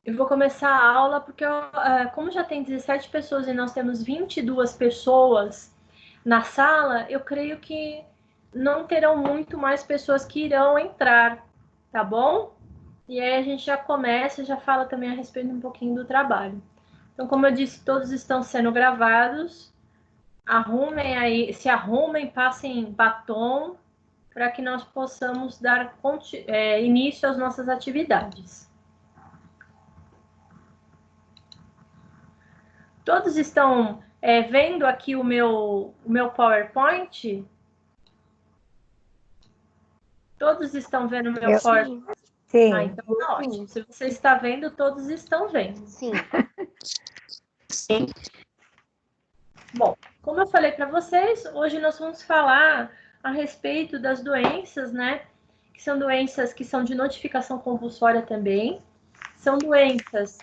Eu vou começar a aula porque, como já tem 17 pessoas e nós temos 22 pessoas na sala, eu creio que não terão muito mais pessoas que irão entrar, tá bom? E aí a gente já começa, já fala também a respeito um pouquinho do trabalho. Então, como eu disse, todos estão sendo gravados. Arrumem aí, se arrumem, passem batom para que nós possamos dar início às nossas atividades. Todos estão vendo aqui o meu PowerPoint? Todos estão vendo o meu PowerPoint? Sim. Ah, então tá ótimo. Se você está vendo, todos estão vendo. Sim. Sim. Bom, como eu falei para vocês, hoje nós vamos falar a respeito das doenças, né? Que são doenças que são de notificação compulsória também. São doenças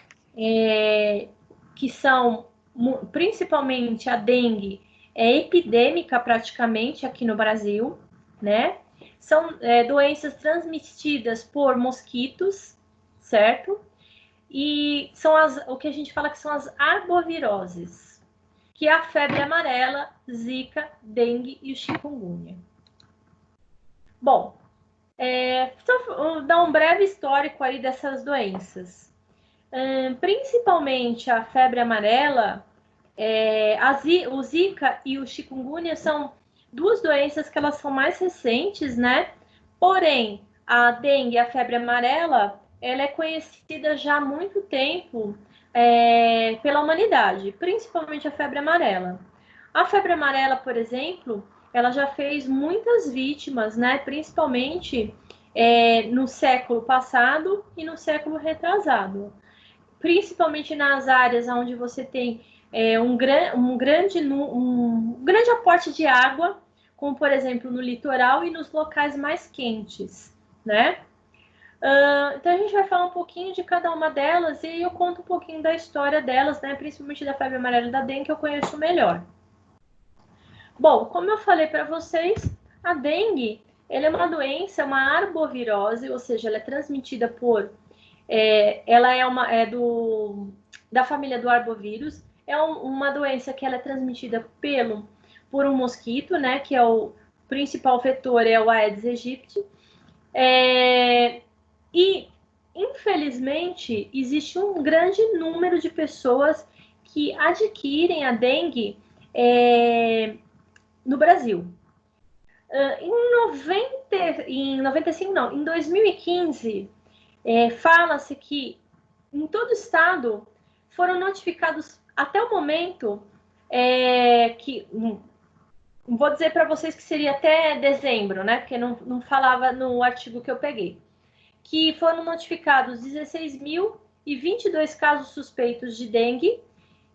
que são, principalmente a dengue, é epidêmica praticamente aqui no Brasil, né? São doenças transmitidas por mosquitos, certo? E são o que a gente fala que são as arboviroses, que é a febre amarela, zika, dengue e o chikungunya. Bom, vou dar um breve histórico aí dessas doenças. Principalmente a febre amarela, o zika e o chikungunya são duas doenças que elas são mais recentes, né? Porém, a dengue e a febre amarela, ela é conhecida já há muito tempo pela humanidade, principalmente a febre amarela. A febre amarela, por exemplo, ela já fez muitas vítimas, né? Principalmente no século passado e no século retrasado. Principalmente nas áreas onde você tem um grande aporte de água, como, por exemplo, no litoral e nos locais mais quentes, né? Então, a gente vai falar um pouquinho de cada uma delas e eu conto um pouquinho da história delas, né? Principalmente da febre amarela e da dengue, que eu conheço melhor. Bom, como eu falei para vocês, a dengue, ela é uma doença, uma arbovirose, ou seja, ela é transmitida por... ela é da família do arbovírus. É uma doença que ela é transmitida por um mosquito, né? Que é o principal vetor, é o Aedes aegypti. E, infelizmente, existe um grande número de pessoas que adquirem a dengue no Brasil. Em 95, não, em 2015, fala-se que em todo o estado foram notificados até o momento que vou dizer para vocês que seria até dezembro, né? Porque não falava no artigo que eu peguei, que foram notificados 16.022 casos suspeitos de dengue,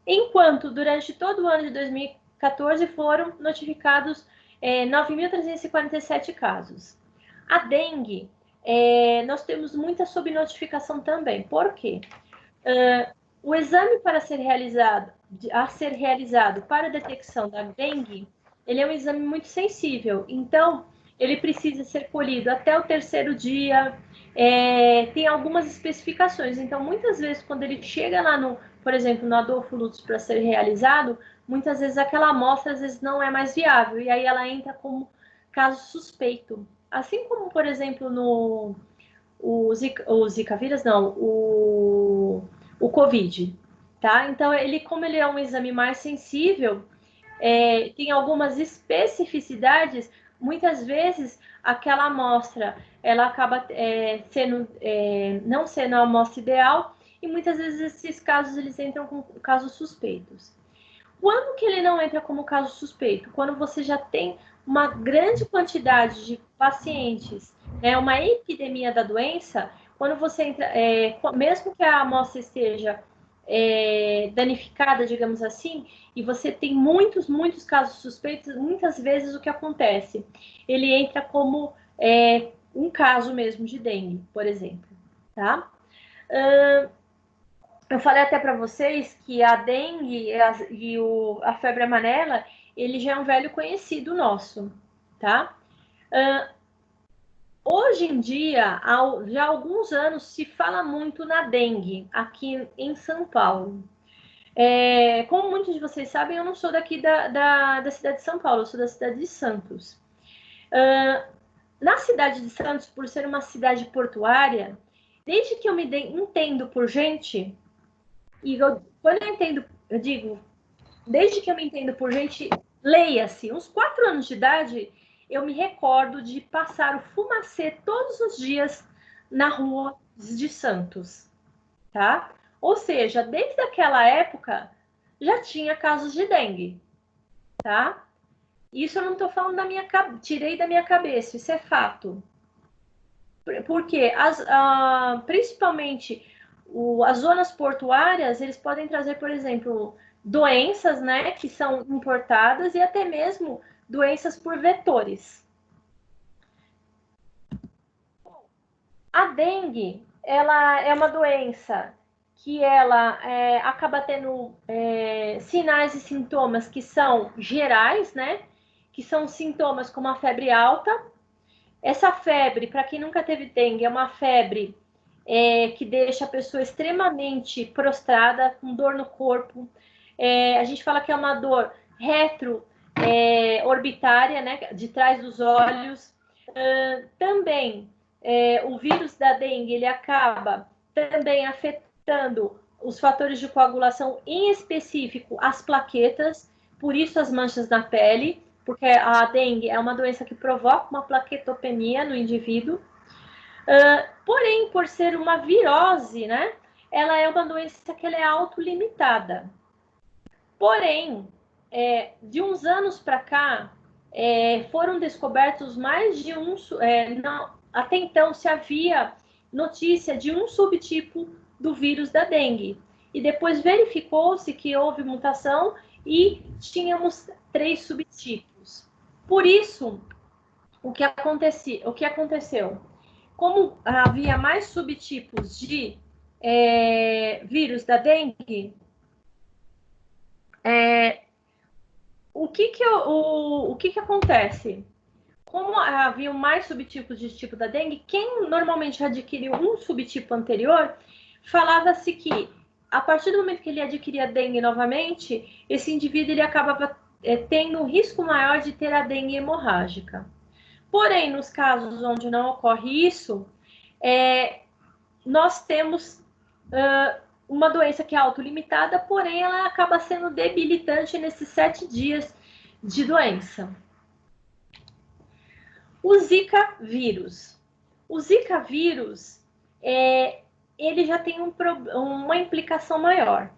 enquanto durante todo o ano de 2014 foram notificados 9.347 casos. A dengue, nós temos muita subnotificação também. Por quê? O exame a ser realizado para a detecção da dengue, ele é um exame muito sensível. Então, ele precisa ser colhido até o terceiro dia. Tem algumas especificações. Então, muitas vezes, quando ele chega lá por exemplo, no Adolfo Lutz para ser realizado, muitas vezes aquela amostra às vezes não é mais viável. E aí ela entra como caso suspeito. Assim como, por exemplo, o Zika vírus, não, o Covid, tá? Então, como ele é um exame mais sensível, tem algumas especificidades, muitas vezes aquela amostra, ela acaba não sendo a amostra ideal, e muitas vezes esses casos, eles entram como casos suspeitos. Quando que ele não entra como caso suspeito? Quando você já tem uma grande quantidade de pacientes, né, uma epidemia da doença, quando você entra, mesmo que a amostra esteja danificada, digamos assim, e você tem muitos casos suspeitos, muitas vezes o que acontece? Ele entra como um caso mesmo de dengue, por exemplo, tá? Eu falei até para vocês que a dengue e a febre amarela, ele já é um velho conhecido nosso, tá? Hoje em dia, já há alguns anos, se fala muito na dengue aqui em São Paulo. Como muitos de vocês sabem, eu não sou daqui da cidade de São Paulo, eu sou da cidade de Santos. Na cidade de Santos, por ser uma cidade portuária, desde que eu me entendo por gente, quando eu entendo, eu digo, desde que eu me entendo por gente, leia-se, uns 4 anos de idade, eu me recordo de passar o fumacê todos os dias na rua de Santos, tá? Ou seja, desde aquela época já tinha casos de dengue, tá? Isso eu não estou falando tirei da minha cabeça, isso é fato. Porque principalmente as zonas portuárias, eles podem trazer, por exemplo, doenças, né, que são importadas e até mesmo doenças por vetores. A dengue, ela é uma doença que ela acaba tendo sinais e sintomas que são gerais, né? Que são sintomas como a febre alta. Essa febre, para quem nunca teve dengue, é uma febre que deixa a pessoa extremamente prostrada, com dor no corpo. A gente fala que é uma dor orbitária, né? De trás dos olhos. Também o vírus da dengue, ele acaba também afetando os fatores de coagulação, em específico as plaquetas, por isso as manchas na pele, porque a dengue é uma doença que provoca uma plaquetopenia no indivíduo. Porém, por ser uma virose, né, ela é uma doença que ela é autolimitada. Porém, de uns anos para cá, foram descobertos mais de até então se havia notícia de um subtipo do vírus da dengue. E depois verificou-se que houve mutação e tínhamos 3 subtipos. Por isso, o que aconteceu? Como havia mais subtipos de vírus da dengue, o que acontece? Como havia mais subtipos de tipo da dengue, quem normalmente adquiriu um subtipo anterior, falava-se que a partir do momento que ele adquiria dengue novamente, esse indivíduo ele acabava tendo um risco maior de ter a dengue hemorrágica. Porém, nos casos onde não ocorre isso, nós temos uma doença que é autolimitada, porém ela acaba sendo debilitante nesses 7 dias de doença. O Zika vírus. O Zika vírus, ele já tem uma implicação maior.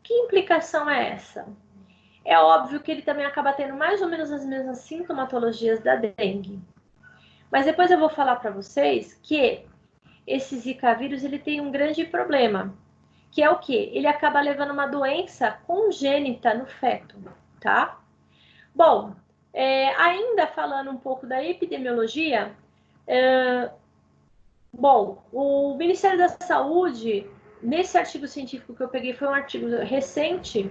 Que implicação é essa? É óbvio que ele também acaba tendo mais ou menos as mesmas sintomatologias da dengue. Mas depois eu vou falar para vocês que esse Zika vírus, ele tem um grande problema, que é o quê? Ele acaba levando uma doença congênita no feto, tá? Bom, ainda falando um pouco da epidemiologia, o Ministério da Saúde, nesse artigo científico que eu peguei, foi um artigo recente,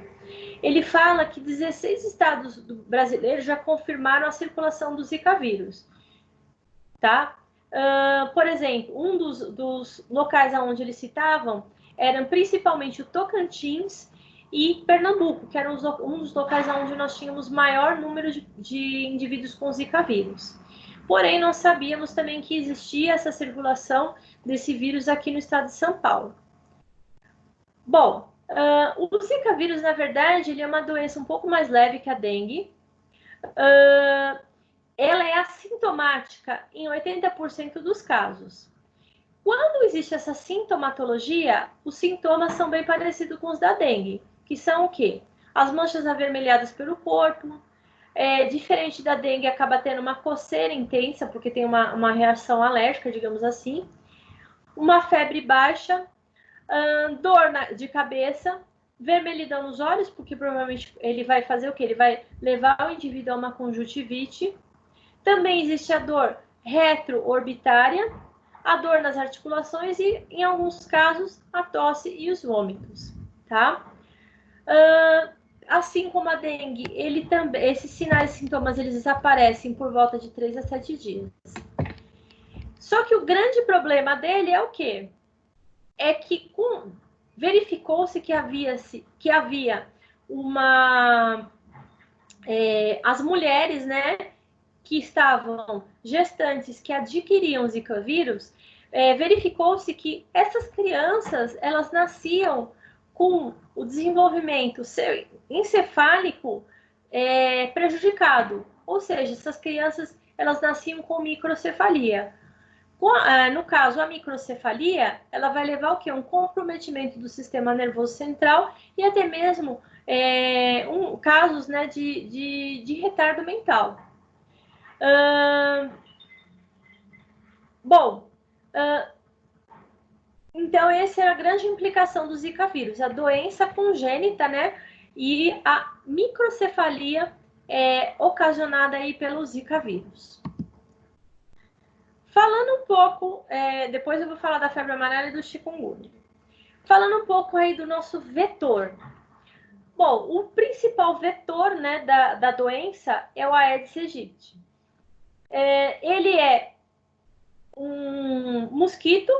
ele fala que 16 estados brasileiros já confirmaram a circulação do Zika vírus, tá? Por exemplo, um dos locais onde eles citavam eram principalmente o Tocantins e Pernambuco, que eram um dos locais onde nós tínhamos maior número de indivíduos com Zika vírus. Porém, nós sabíamos também que existia essa circulação desse vírus aqui no estado de São Paulo. Bom, o Zika vírus, na verdade, ele é uma doença um pouco mais leve que a dengue. Ela é assintomática em 80% dos casos. Quando existe essa sintomatologia, os sintomas são bem parecidos com os da dengue, que são o quê? As manchas avermelhadas pelo corpo, diferente da dengue, acaba tendo uma coceira intensa, porque tem uma reação alérgica, digamos assim, uma febre baixa, dor de cabeça, vermelhidão nos olhos, porque provavelmente ele vai fazer o quê? Ele vai levar o indivíduo a uma conjuntivite. Também existe a dor retroorbitária, a dor nas articulações e, em alguns casos, a tosse e os vômitos, tá? Assim como a dengue, esses sinais e sintomas, eles desaparecem por volta de 3 a 7 dias. Só que o grande problema dele é o quê? É que verificou-se que havia uma... as mulheres, né, que estavam gestantes, que adquiriam Zika vírus, verificou-se que essas crianças, elas nasciam com o desenvolvimento encefálico prejudicado. Ou seja, essas crianças, elas nasciam com microcefalia. No caso, a microcefalia, ela vai levar o quê? Um comprometimento do sistema nervoso central e até mesmo casos, né, de retardo mental. Então essa é a grande implicação do Zika vírus, a doença congênita, né, e a microcefalia ocasionada aí pelo Zika vírus. Falando um pouco, depois eu vou falar da febre amarela e do chikungunya. Falando um pouco aí do nosso vetor. Bom, o principal vetor, né, da doença é o Aedes aegypti. Ele é um mosquito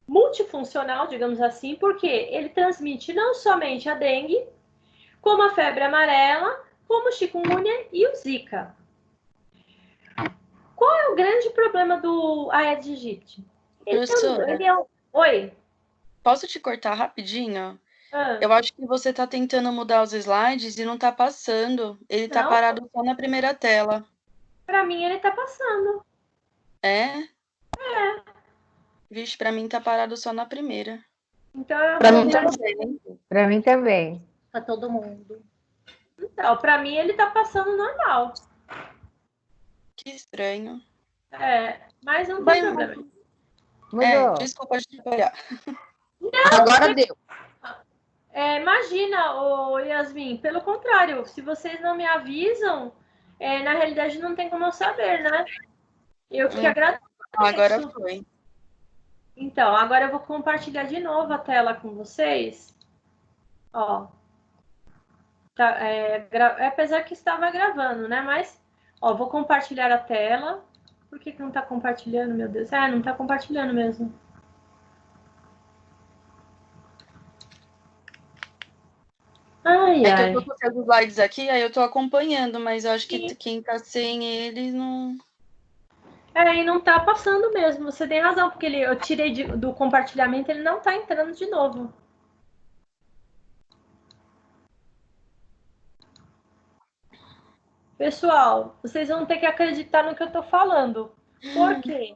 multifuncional, digamos assim, porque ele transmite não somente a dengue, como a febre amarela, como o chikungunya e o Zika. Qual é o grande problema do Aedes aegypti? Professora, Oi? posso te cortar rapidinho? Eu acho que você está tentando mudar os slides e não está passando. Ele está parado só na primeira tela. Para mim, ele está passando. É? Vixe, para mim está parado só na primeira. Então, para mim também. Para mim também. Para todo mundo. Então, para mim, ele está passando normal. Que estranho. Mas não tem problema. Mudou. Desculpa te atrapalhar. Agora deu. Imagina, Yasmin, pelo contrário, se vocês não me avisam, na realidade não tem como eu saber, né? Eu que agradeço. Agora foi. Então, agora eu vou compartilhar de novo a tela com vocês. Ó. Tá, apesar que estava gravando, né? Mas, ó, vou compartilhar a tela. Por que não está compartilhando, meu Deus? Não está compartilhando mesmo. Ai. Que eu tô com seus slides aqui, aí eu tô acompanhando, mas eu acho que quem tá sem eles não... E não tá passando mesmo, você tem razão, porque eu tirei do compartilhamento, ele não tá entrando de novo. Pessoal, vocês vão ter que acreditar no que eu tô falando. Por quê?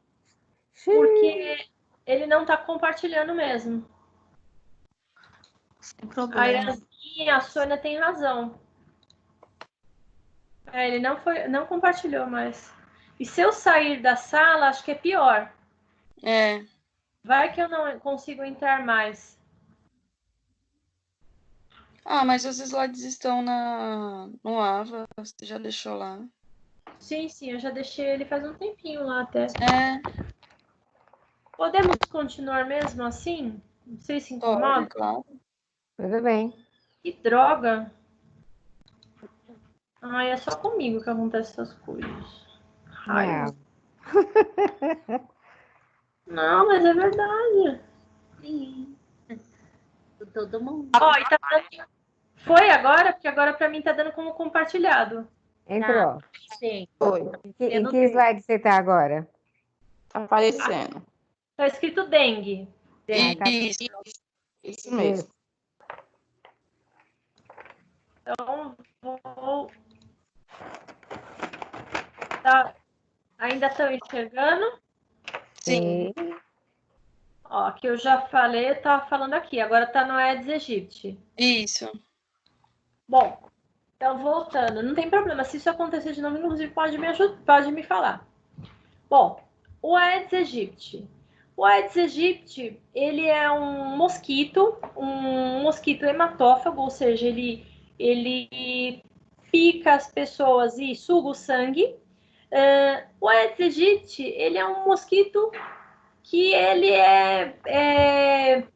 Porque ele não tá compartilhando mesmo. Sem problema. A Sônia tem razão. Ele não compartilhou mais. E se eu sair da sala, acho que é pior. Vai que eu não consigo entrar mais. Mas os slides estão no Ava, você já deixou lá. Sim, eu já deixei ele faz um tempinho lá até. É. Podemos continuar mesmo assim? Não sei se incomoda. Claro. Tudo bem. Que droga. É só comigo que acontecem essas coisas. Raiva. Não, mas é verdade. Sim. Todo mundo. E tá dando... Foi agora? Porque agora para mim tá dando como compartilhado. Entrou. Sim. Foi. Em que slide você está agora? Tá aparecendo. Tá escrito dengue. Isso mesmo. Então, vou... Ainda estão enxergando? Sim. Ó, que eu já falei, eu tava falando aqui. Agora tá no Aedes aegypti. Isso. Bom, então voltando. Não tem problema. Se isso acontecer de novo, inclusive, pode me falar. Bom, o Aedes aegypti. O Aedes aegypti, ele é um mosquito hematófago, ou seja, ele pica as pessoas e suga o sangue. O Aedes aegypti, ele é um mosquito que ele é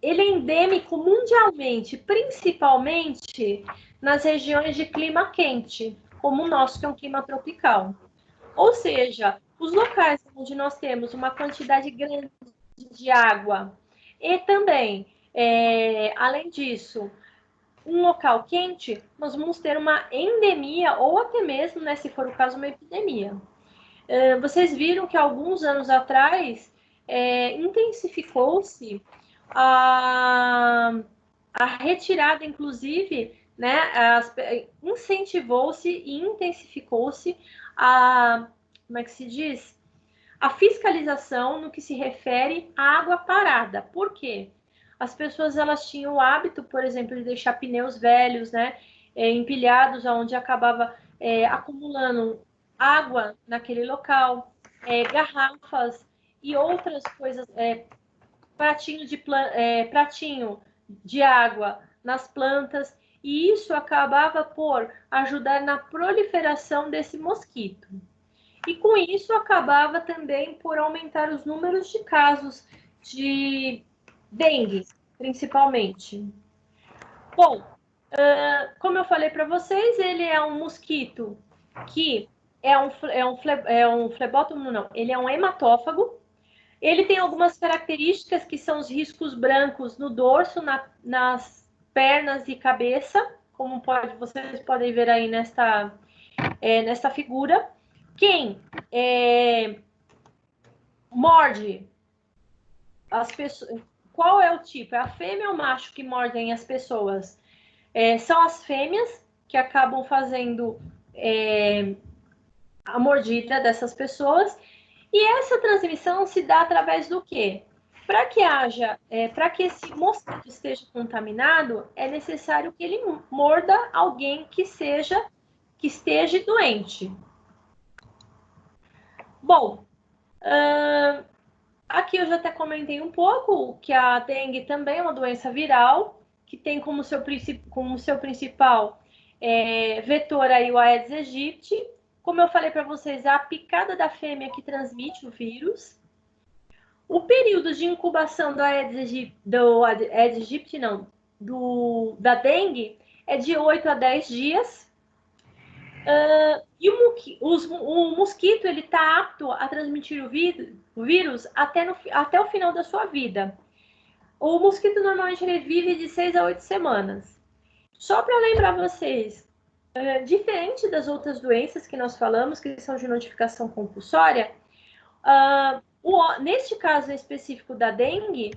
endêmico mundialmente, principalmente nas regiões de clima quente, como o nosso, que é um clima tropical. Ou seja, os locais onde nós temos uma quantidade grande de água e também, além disso, um local quente, nós vamos ter uma endemia ou até mesmo, né, se for o caso, uma epidemia. Vocês viram que alguns anos atrás intensificou-se a retirada, inclusive, né, incentivou-se e intensificou-se como é que se diz? A fiscalização no que se refere à água parada. Por quê? As pessoas elas tinham o hábito, por exemplo, de deixar pneus velhos, né, empilhados, onde acabava acumulando água naquele local, garrafas e outras coisas, pratinho de água nas plantas, e isso acabava por ajudar na proliferação desse mosquito. E com isso acabava também por aumentar os números de casos de dengue, principalmente. Bom, como eu falei para vocês, ele é um mosquito que ele é um hematófago. Ele tem algumas características que são os riscos brancos no dorso, nas pernas e cabeça, como vocês podem ver aí nesta figura. Quem morde as pessoas... Qual é o tipo? É a fêmea ou o macho que mordem as pessoas? São as fêmeas que acabam fazendo a mordida dessas pessoas. E essa transmissão se dá através do quê? Para que esse mosquito esteja contaminado, é necessário que ele morda alguém que esteja doente. Bom, aqui eu já até comentei um pouco que a dengue também é uma doença viral, que tem como seu principal vetor aí o Aedes aegypti. Como eu falei para vocês, é a picada da fêmea que transmite o vírus. O período de incubação da dengue é de 8 a 10 dias. E o mosquito ele está apto a transmitir o vírus até o final da sua vida. O mosquito normalmente ele vive de 6 a 8 semanas. Só para lembrar vocês, diferente das outras doenças que nós falamos, que são de notificação compulsória, neste caso específico da dengue,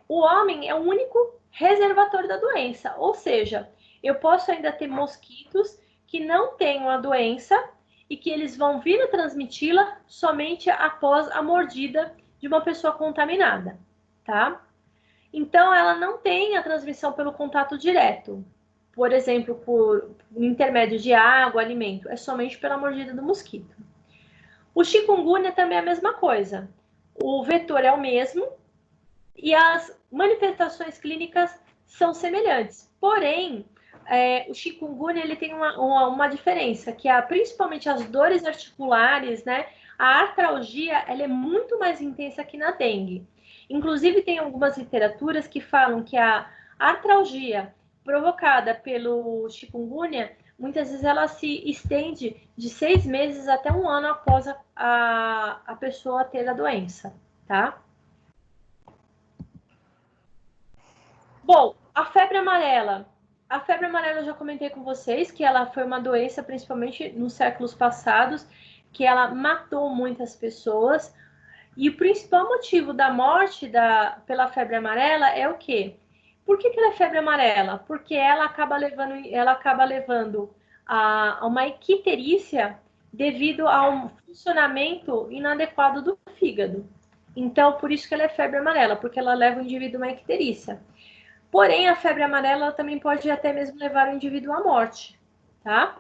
o homem é o único reservatório da doença. Ou seja, eu posso ainda ter mosquitos que não tenham a doença e que eles vão vir a transmiti-la somente após a mordida de uma pessoa contaminada, tá? Então, ela não tem a transmissão pelo contato direto. Por exemplo, por intermédio de água, alimento. É somente pela mordida do mosquito. O chikungunya também é a mesma coisa. O vetor é o mesmo e as manifestações clínicas são semelhantes. Porém, o chikungunya ele tem uma diferença, que é principalmente as dores articulares, né? A artralgia ela é muito mais intensa que na dengue. Inclusive, tem algumas literaturas que falam que a artralgia provocada pelo chikungunya, muitas vezes ela se estende de 6 meses até 1 ano após a pessoa ter a doença, tá? Bom, a febre amarela. A febre amarela eu já comentei com vocês que ela foi uma doença, principalmente nos séculos passados, que ela matou muitas pessoas. E o principal motivo da morte pela febre amarela é o quê? Por que ela é febre amarela? Porque ela acaba levando a uma icterícia devido a um funcionamento inadequado do fígado. Então, por isso que ela é febre amarela, porque ela leva o indivíduo a uma icterícia. Porém, a febre amarela também pode até mesmo levar o indivíduo à morte, tá?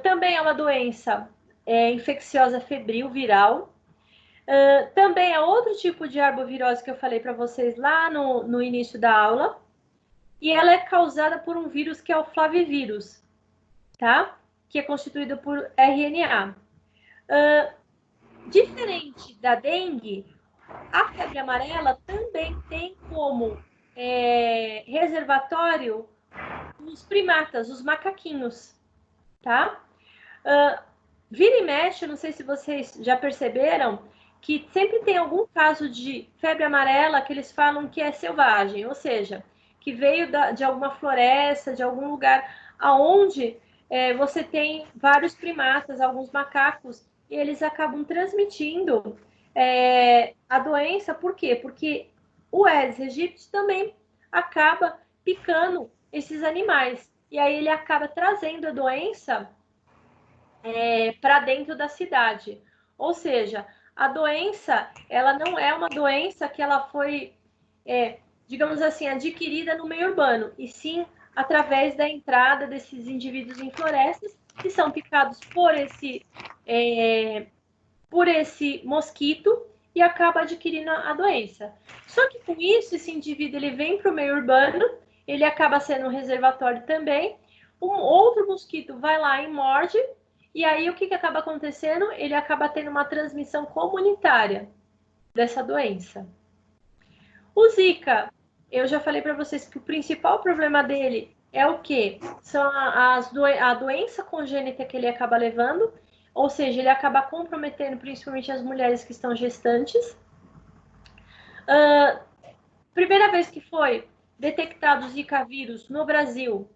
Também é uma doença infecciosa febril viral. Também é outro tipo de arbovirose que eu falei para vocês lá no início da aula. E ela é causada por um vírus que é o flavivírus, tá? Que é constituído por RNA. Diferente da dengue, a febre amarela também tem como reservatório os primatas, os macaquinhos, tá? vira e mexe, não sei se vocês já perceberam, que sempre tem algum caso de febre amarela que eles falam que é selvagem, ou seja, que veio de alguma floresta, de algum lugar aonde você tem vários primatas, alguns macacos, e eles acabam transmitindo a doença. Por quê? Porque o Aedes aegypti também acaba picando esses animais. E aí ele acaba trazendo a doença para dentro da cidade. Ou seja, a doença, ela não é uma doença que ela foi, digamos assim, adquirida no meio urbano, e sim através da entrada desses indivíduos em florestas que são picados por esse mosquito e acaba adquirindo a doença. Só que com isso, esse indivíduo ele vem para o meio urbano, ele acaba sendo um reservatório também, um outro mosquito vai lá e morde, e aí o que acaba acontecendo? Ele acaba tendo uma transmissão comunitária dessa doença. O Zika, eu já falei para vocês que o principal problema dele é o quê? São a doença congênita que ele acaba levando, ou seja, ele acaba comprometendo principalmente as mulheres que estão gestantes. Primeira vez que foi detectado o Zika vírus no Brasil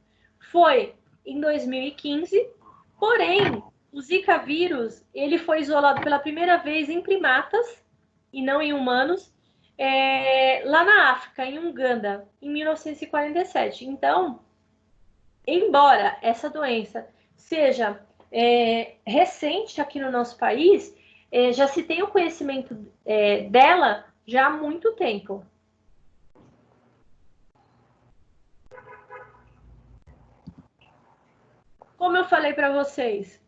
foi em 2015, porém, o Zika vírus ele foi isolado pela primeira vez em primatas e não em humanos, lá na África, em Uganda, em 1947. Então, embora essa doença seja recente aqui no nosso país, já se tem o conhecimento dela já há muito tempo. Como eu falei para vocês,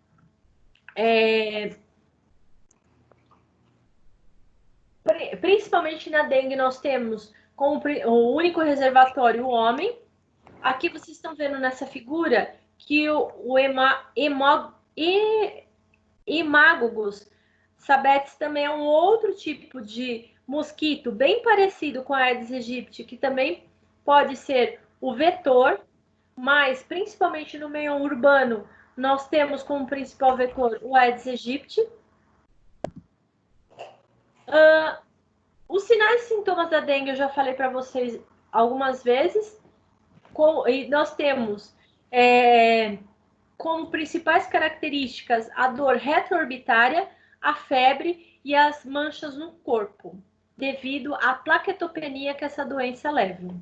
principalmente na dengue, nós temos como o único reservatório o homem. Aqui vocês estão vendo nessa figura que o Haemococcus sabetes também é um outro tipo de mosquito bem parecido com a Aedes aegypti, que também pode ser o vetor, mas principalmente no meio urbano nós temos como principal vetor o Aedes aegypti. Os sinais e sintomas da dengue eu já falei para vocês algumas vezes. E nós temos como principais características a dor retroorbitária, a febre e as manchas no corpo, devido à plaquetopenia que essa doença leva.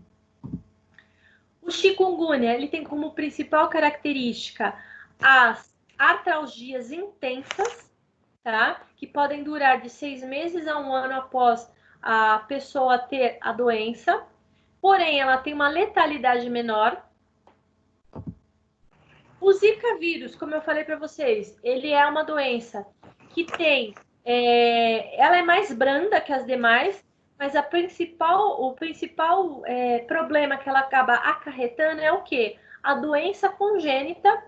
O chikungunya, ele tem como principal característica as artralgias intensas, tá? Que podem durar de 6 meses a 1 ano após a pessoa ter a doença. Porém, ela tem uma letalidade menor. O Zika vírus, como eu falei para vocês, ele é uma doença que tem... ela é mais branda que as demais, mas o principal problema que ela acaba acarretando é o quê? A doença congênita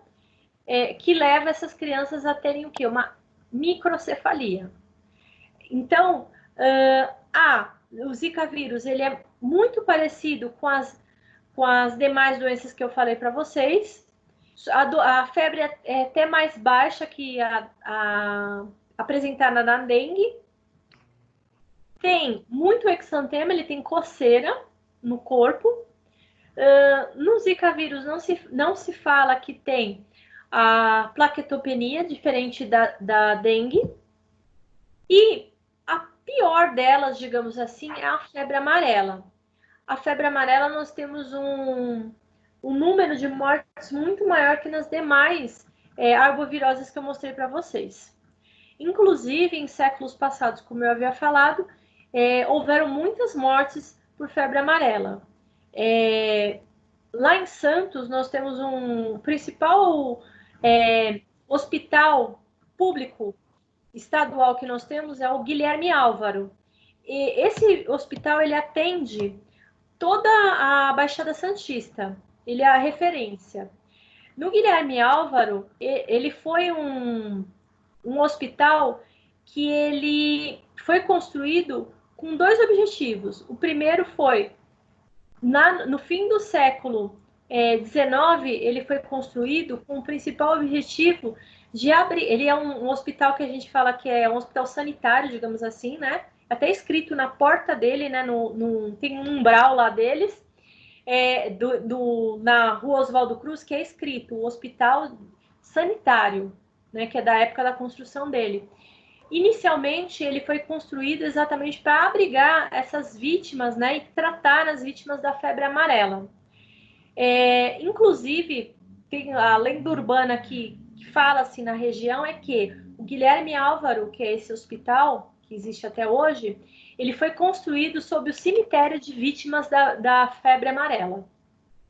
que leva essas crianças a terem o quê? Uma microcefalia. Então, o Zika vírus, ele é muito parecido com as demais doenças que eu falei para vocês. A febre é até mais baixa que a apresentada na dengue. Tem muito exantema, ele tem coceira no corpo. No Zika vírus não se fala que tem a plaquetopenia, diferente da dengue. E a pior delas, digamos assim, é a febre amarela. A febre amarela, nós temos um número de mortes muito maior que nas demais arboviroses que eu mostrei para vocês. Inclusive, em séculos passados, como eu havia falado, houveram muitas mortes por febre amarela. Lá em Santos, nós temos um principal hospital público estadual que nós temos, é o Guilherme Álvaro. E esse hospital, ele atende toda a Baixada Santista. Ele é a referência. No Guilherme Álvaro, ele foi um hospital que ele foi construído com 2 objetivos. O primeiro foi, no fim do século XIX, ele foi construído com o principal objetivo de abrir. Ele é um hospital que a gente fala que é um hospital sanitário, digamos assim, né? Até escrito na porta dele, né? Tem um umbral lá deles, na Rua Oswaldo Cruz, que é escrito o Hospital Sanitário, né? Que é da época da construção dele. Inicialmente, ele foi construído exatamente para abrigar essas vítimas, né? E tratar as vítimas da febre amarela. Inclusive, tem a lenda urbana que fala-se na região é que o Guilherme Álvaro, que é esse hospital, que existe até hoje, ele foi construído sob o cemitério de vítimas da febre amarela.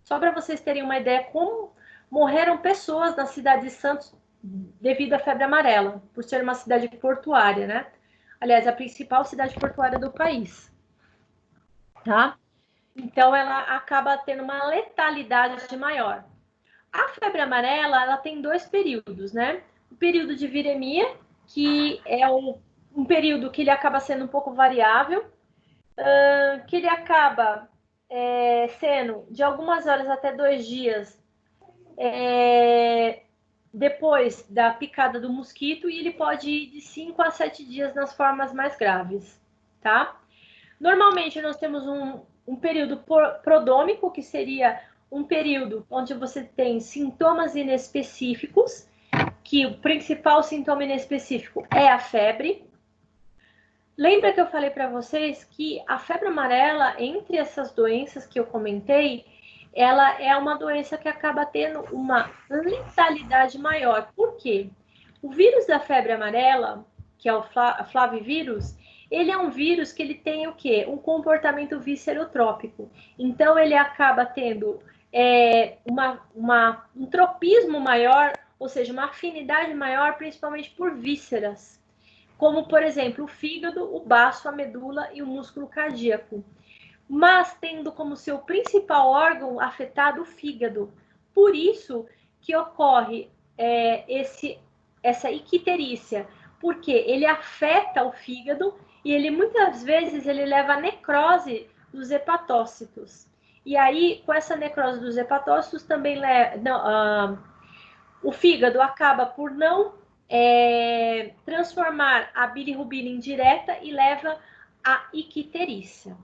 Só para vocês terem uma ideia como morreram pessoas na cidade de Santos devido à febre amarela, por ser uma cidade portuária, né? Aliás, a principal cidade portuária do país, tá? Então, ela acaba tendo uma letalidade maior. A febre amarela, ela tem 2 períodos, né? O período de viremia, que é um período que ele acaba sendo um pouco variável, que ele acaba sendo de algumas horas até 2 dias depois da picada do mosquito, e ele pode ir de 5 a 7 dias nas formas mais graves, tá? Normalmente, nós temos um período prodômico, que seria um período onde você tem sintomas inespecíficos, que o principal sintoma inespecífico é a febre. Lembra que eu falei para vocês que a febre amarela, entre essas doenças que eu comentei, ela é uma doença que acaba tendo uma letalidade maior. Por quê? O vírus da febre amarela, que é o flavivírus, ele é um vírus que ele tem o quê? Um comportamento viscerotrópico. Então, ele acaba tendo um tropismo maior, ou seja, uma afinidade maior, principalmente por vísceras. Como, por exemplo, o fígado, o baço, a medula e o músculo cardíaco. Mas tendo como seu principal órgão afetado o fígado. Por isso que ocorre essa icterícia, porque ele afeta o fígado e ele muitas vezes ele leva a necrose dos hepatócitos. E aí, com essa necrose dos hepatócitos, também o fígado acaba por não transformar a bilirrubina em direta e leva à icterícia.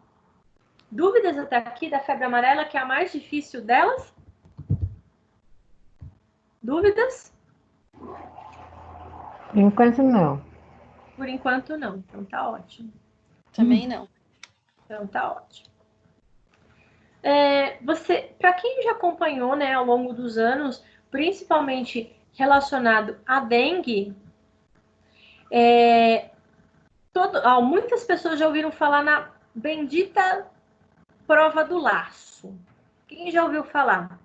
Dúvidas até aqui da febre amarela, que é a mais difícil delas? Dúvidas? Por enquanto, não. Por enquanto, não. Então, tá ótimo. Também não. Então, tá ótimo. Para quem já acompanhou, né, ao longo dos anos, principalmente relacionado à dengue, muitas pessoas já ouviram falar na bendita prova do laço. Quem já ouviu falar?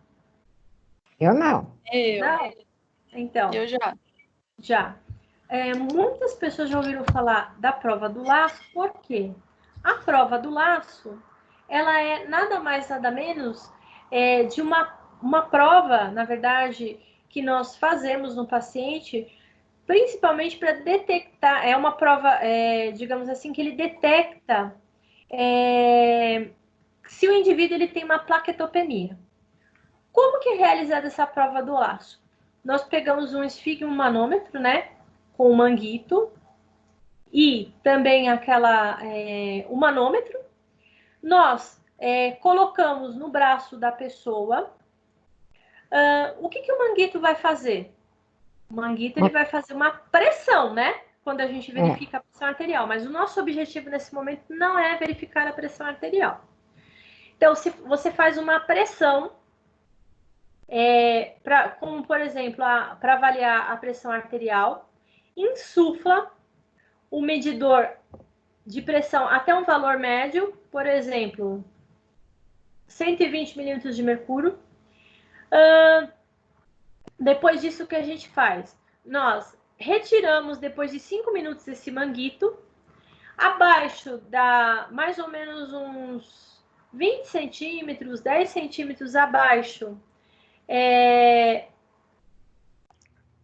Eu não. Não? Então. Eu já. Já. Muitas pessoas já ouviram falar da prova do laço, por quê? A prova do laço, ela é nada mais, nada menos de uma prova, na verdade, que nós fazemos no paciente, principalmente para detectar, é uma prova, digamos assim, que ele detecta se o indivíduo ele tem uma plaquetopenia. Como que é realizada essa prova do laço? Nós pegamos um esfigmomanômetro, né, com o manguito e também o manômetro. Nós colocamos no braço da pessoa. O que o manguito vai fazer? O manguito ele vai fazer uma pressão, né? Quando a gente verifica a pressão arterial. Mas o nosso objetivo nesse momento não é verificar a pressão arterial. Então, se você faz uma pressão, como por exemplo, para avaliar a pressão arterial, insufla o medidor de pressão até um valor médio, por exemplo, 120 milímetros de mercúrio. Depois disso, o que a gente faz? Nós retiramos, depois de 5 minutos, esse manguito, abaixo da mais ou menos uns 20 centímetros, 10 centímetros abaixo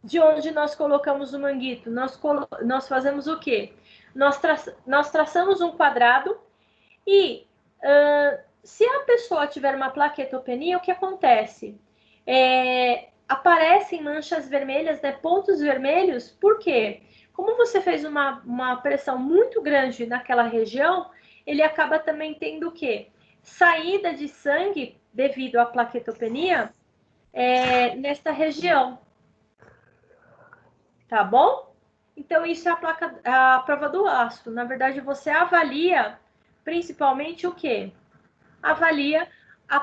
de onde nós colocamos o manguito. Nós fazemos o quê? Nós traçamos um quadrado e se a pessoa tiver uma plaquetopenia, o que acontece? aparecem manchas vermelhas, né, pontos vermelhos, por quê? Como você fez uma pressão muito grande naquela região, ele acaba também tendo o quê? Saída de sangue devido à plaquetopenia nesta região. Tá bom? Então, isso é a prova do ácido. Na verdade, você avalia principalmente o quê? Avalia a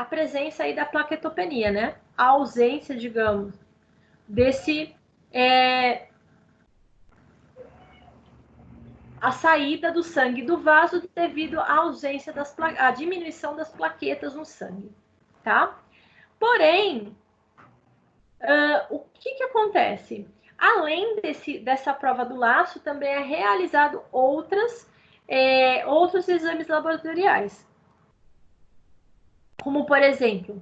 presença aí da plaquetopenia, né? A ausência, digamos, desse... a saída do sangue do vaso devido à ausência à diminuição das plaquetas no sangue, tá? Porém, o que acontece? Além dessa prova do laço, também é realizado outros exames laboratoriais, como, por exemplo,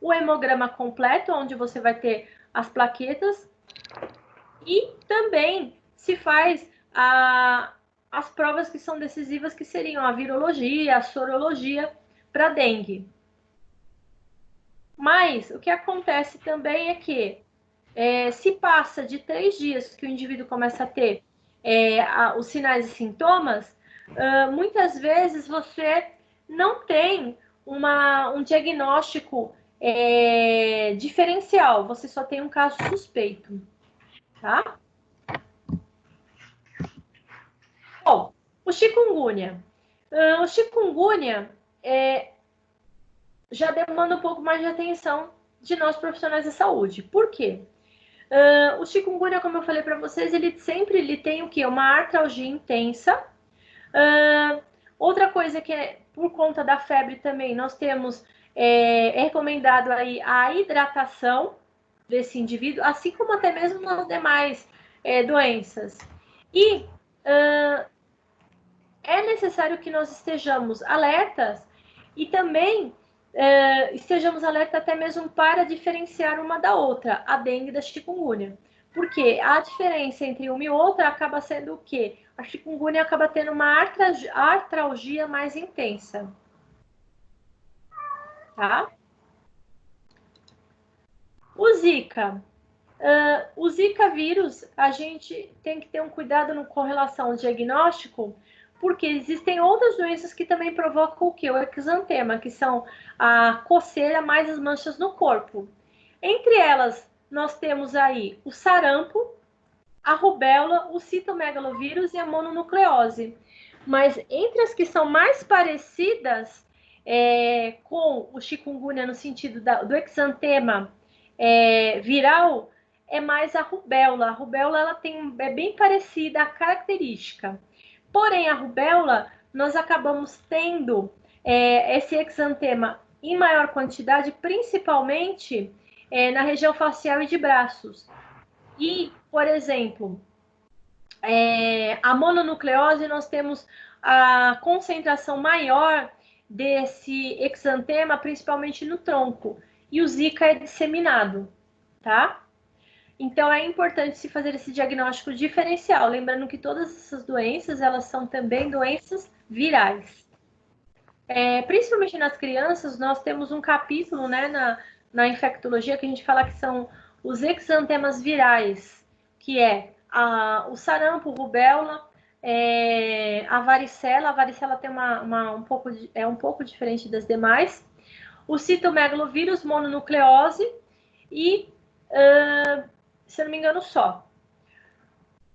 o hemograma completo, onde você vai ter as plaquetas, e também se faz as provas que são decisivas, que seriam a virologia, a sorologia para dengue. Mas o que acontece também é que se passa de 3 dias que o indivíduo começa a ter os sinais e sintomas, muitas vezes você não tem um diagnóstico diferencial, você só tem um caso suspeito, tá? Bom, o chikungunya. O chikungunya já demanda um pouco mais de atenção de nós profissionais da saúde. Por quê? O chikungunya, como eu falei para vocês, ele tem o quê? Uma artralgia intensa. Outra coisa que por conta da febre também, nós temos recomendado aí a hidratação desse indivíduo, assim como até mesmo nas demais doenças. E é necessário que nós estejamos alertas e também estejamos alertas até mesmo para diferenciar uma da outra, a dengue da chikungunya. Porque a diferença entre uma e outra acaba sendo o quê? A chikungunya acaba tendo uma artralgia mais intensa. Tá? O Zika. O Zika vírus, a gente tem que ter um cuidado com relação ao diagnóstico, porque existem outras doenças que também provocam o quê? O exantema, que são a coceira mais as manchas no corpo. Entre elas, nós temos aí o sarampo, a rubéola, o citomegalovírus e a mononucleose. Mas entre as que são mais parecidas com o chikungunya no sentido do exantema viral, é mais a rubéola. A rubéola ela é bem parecida a característica. Porém, a rubéola, nós acabamos tendo esse exantema em maior quantidade, principalmente na região facial e de braços. E, por exemplo, a mononucleose, nós temos a concentração maior desse exantema, principalmente no tronco. E o Zika é disseminado, tá? Então, é importante se fazer esse diagnóstico diferencial, lembrando que todas essas doenças, elas são também doenças virais. Principalmente nas crianças, nós temos um capítulo, né, na infectologia, que a gente fala que são os exantemas virais, que é o sarampo, rubéola, a varicela. A varicela tem um pouco diferente das demais. O citomegalovírus, mononucleose e... se eu não me engano, só.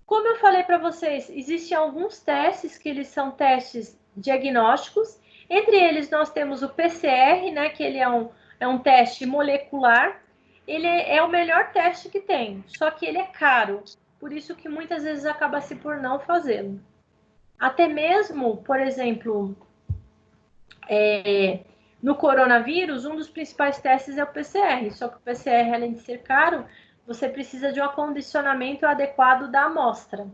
Como eu falei para vocês, existem alguns testes que eles são testes diagnósticos. Entre eles, nós temos o PCR, né, que ele é um teste molecular. Ele é o melhor teste que tem, só que ele é caro. Por isso que muitas vezes acaba-se por não fazê-lo. Até mesmo, por exemplo, no coronavírus, um dos principais testes é o PCR. Só que o PCR, além de ser caro, você precisa de um acondicionamento adequado da amostra,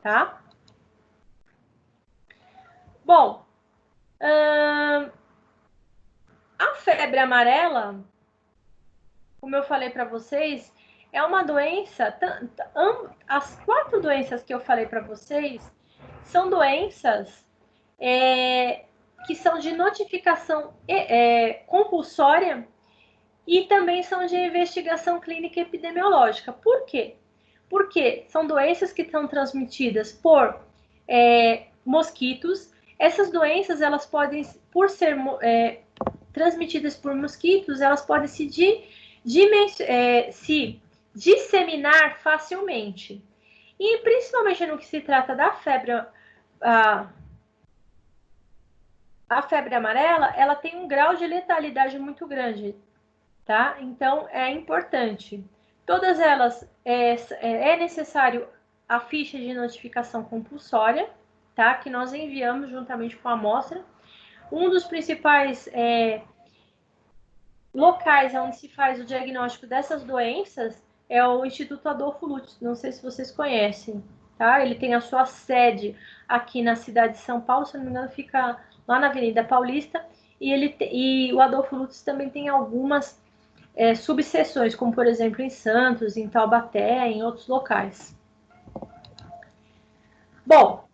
tá? Bom, a febre amarela, como eu falei para vocês, é uma doença... As 4 doenças que eu falei para vocês são doenças que são de notificação compulsória e também são de investigação clínica e epidemiológica. Por quê? Porque são doenças que são transmitidas por mosquitos. Essas doenças, elas podem, por ser transmitidas por mosquitos, elas podem se disseminar facilmente. E principalmente no que se trata da febre, a febre amarela, ela tem um grau de letalidade muito grande, tá? Então, é importante. Todas elas, é necessário a ficha de notificação compulsória, tá? Que nós enviamos juntamente com a amostra. Um dos principais locais onde se faz o diagnóstico dessas doenças é o Instituto Adolfo Lutz, não sei se vocês conhecem, tá? Ele tem a sua sede aqui na cidade de São Paulo, se não me engano, fica lá na Avenida Paulista, e o Adolfo Lutz também tem algumas subseções, como por exemplo em Santos, em Taubaté, em outros locais. Bom,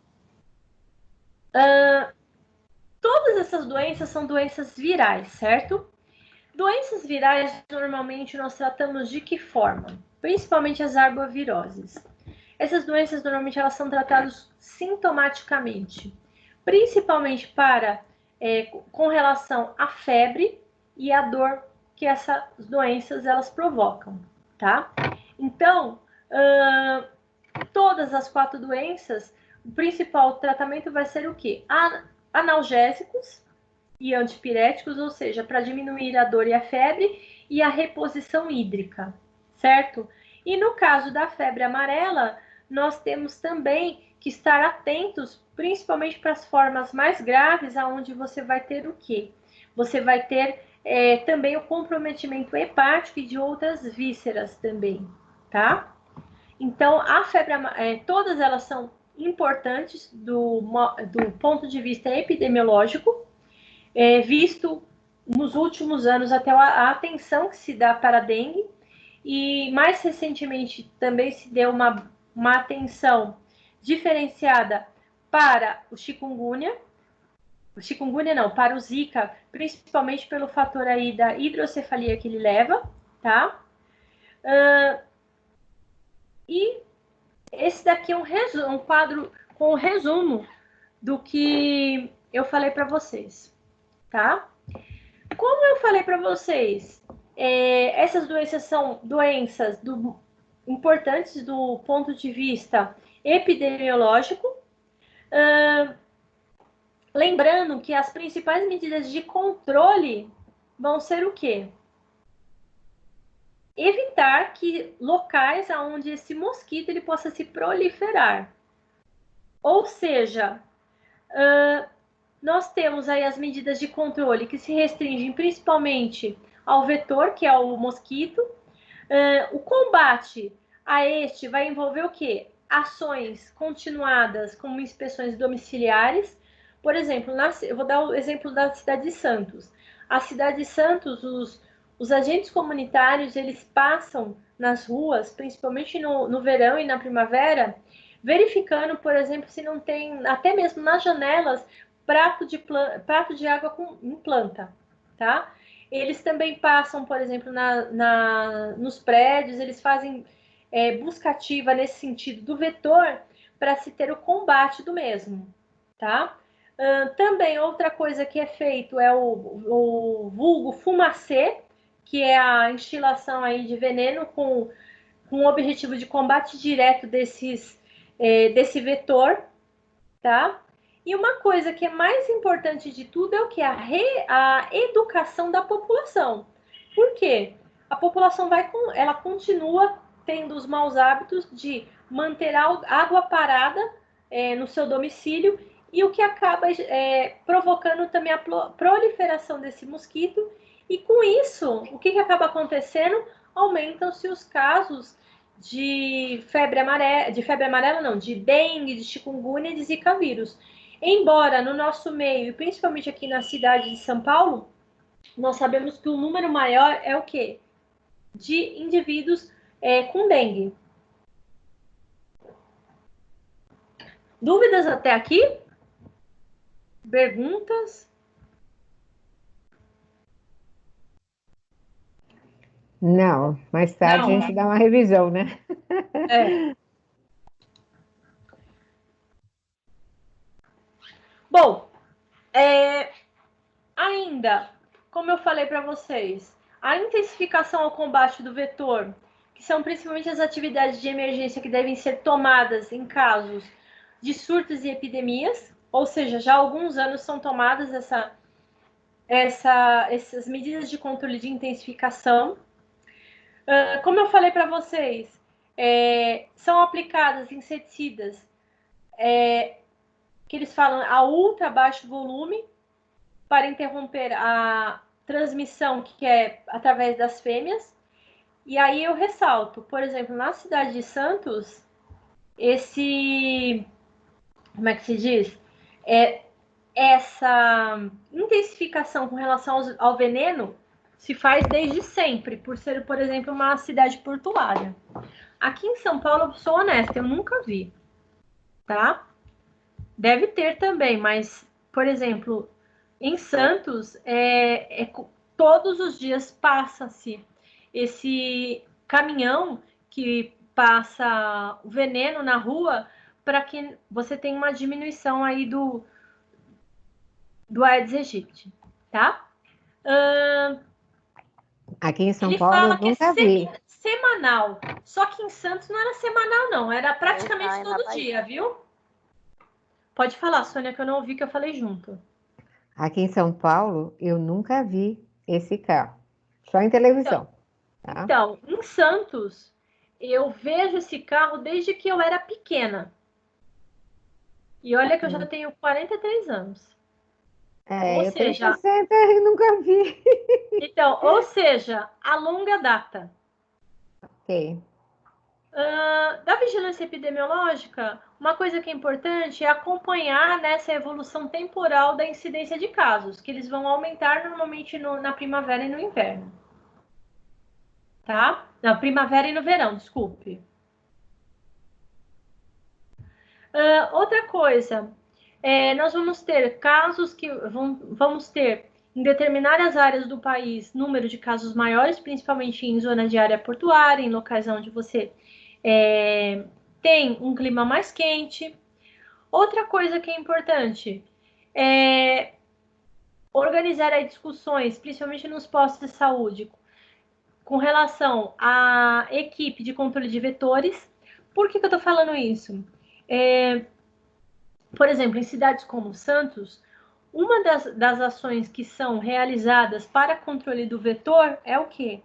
todas essas doenças são doenças virais, certo? Doenças virais, normalmente, nós tratamos de que forma? Principalmente as arboviroses. Essas doenças, normalmente, elas são tratadas sintomaticamente, principalmente com relação à febre e à dor que essas doenças, elas provocam, tá? Então, todas as 4 doenças, o principal tratamento vai ser o quê? Analgésicos e antipiréticos, ou seja, para diminuir a dor e a febre, e a reposição hídrica, certo? E no caso da febre amarela, nós temos também que estar atentos, principalmente para as formas mais graves, aonde você vai ter o quê? Você vai ter também o comprometimento hepático e de outras vísceras também, tá? Então, a febre todas elas são importantes do ponto de vista epidemiológico, visto nos últimos anos até a atenção que se dá para a dengue, e mais recentemente também se deu uma atenção diferenciada para o chikungunya não, para o Zika, principalmente pelo fator aí da hidrocefalia que ele leva, tá? E esse daqui é um quadro com o resumo do que eu falei para vocês, tá? Como eu falei para vocês, essas doenças são doenças importantes do ponto de vista epidemiológico. Lembrando que as principais medidas de controle vão ser o quê? Evitar que locais onde esse mosquito ele possa se proliferar. Ou seja, nós temos aí as medidas de controle que se restringem principalmente ao vetor, que é o mosquito. O combate a este vai envolver o quê? Ações continuadas, como inspeções domiciliares. Por exemplo, eu vou dar o exemplo da cidade de Santos. A cidade de Santos, os agentes comunitários, eles passam nas ruas, principalmente no verão e na primavera, verificando, por exemplo, se não tem, até mesmo nas janelas, prato de água em planta, tá? Eles também passam, por exemplo, nos prédios, eles fazem busca ativa nesse sentido do vetor para se ter o combate do mesmo, tá? Também outra coisa que é feito é o vulgo fumacê, que é a instilação aí de veneno com o objetivo de combate direto desse vetor, tá? E uma coisa que é mais importante de tudo é o que? A educação da população. Por quê? A população ela continua tendo os maus hábitos de manter a água parada no seu domicílio, e o que acaba provocando também a proliferação desse mosquito, e com isso, o que acaba acontecendo? Aumentam-se os casos de febre amarela não, de dengue, de chikungunya e de zika vírus. Embora no nosso meio, principalmente aqui na cidade de São Paulo, nós sabemos que o número maior é o quê? De indivíduos com dengue. Dúvidas até aqui? Perguntas? Não, mais tarde Não. a gente dá uma revisão, né? É. Bom, ainda, como eu falei para vocês, a intensificação ao combate do vetor, que são principalmente as atividades de emergência que devem ser tomadas em casos de surtos e epidemias, ou seja, já há alguns anos são tomadas essas medidas de controle de intensificação. Como eu falei para vocês, são aplicadas inseticidas que eles falam a ultra baixo volume para interromper a transmissão que é através das fêmeas. E aí eu ressalto, por exemplo, na cidade de Santos, como é que se diz? Essa intensificação com relação ao veneno se faz desde sempre, por ser, por exemplo, uma cidade portuária. Aqui em São Paulo, eu sou honesta, eu nunca vi, tá? Deve ter também, mas, por exemplo, em Santos, todos os dias passa-se esse caminhão que passa o veneno na rua para que você tenha uma diminuição aí do Aedes aegypti, tá? Aqui em São Ele Paulo eu fala que nunca vi. semanal, só que em Santos não era semanal, não, era praticamente todo dia, viu? Pode falar, Sônia, que eu não ouvi, que eu falei junto. Aqui em São Paulo eu nunca vi esse carro. Só em televisão. Tá? Então, em Santos, eu vejo esse carro desde que eu era pequena. E olha que eu já tenho 43 anos. Eu tenho 60 e nunca vi. Então, ou seja, a longa data. Ok. Da vigilância epidemiológica, uma coisa que é importante é acompanhar nessa evolução temporal da incidência de casos, que eles vão aumentar normalmente na primavera e no inverno. Tá? Na primavera e no verão, desculpe. Outra coisa, nós vamos ter casos que vamos ter em determinadas áreas do país número de casos maiores, principalmente em zona de área portuária, em locais onde você tem um clima mais quente. Outra coisa que é importante é organizar aí discussões, principalmente nos postos de saúde, com relação à equipe de controle de vetores. Por que eu estou falando isso? Por exemplo, em cidades como Santos, uma das ações que são realizadas para controle do vetor é o quê?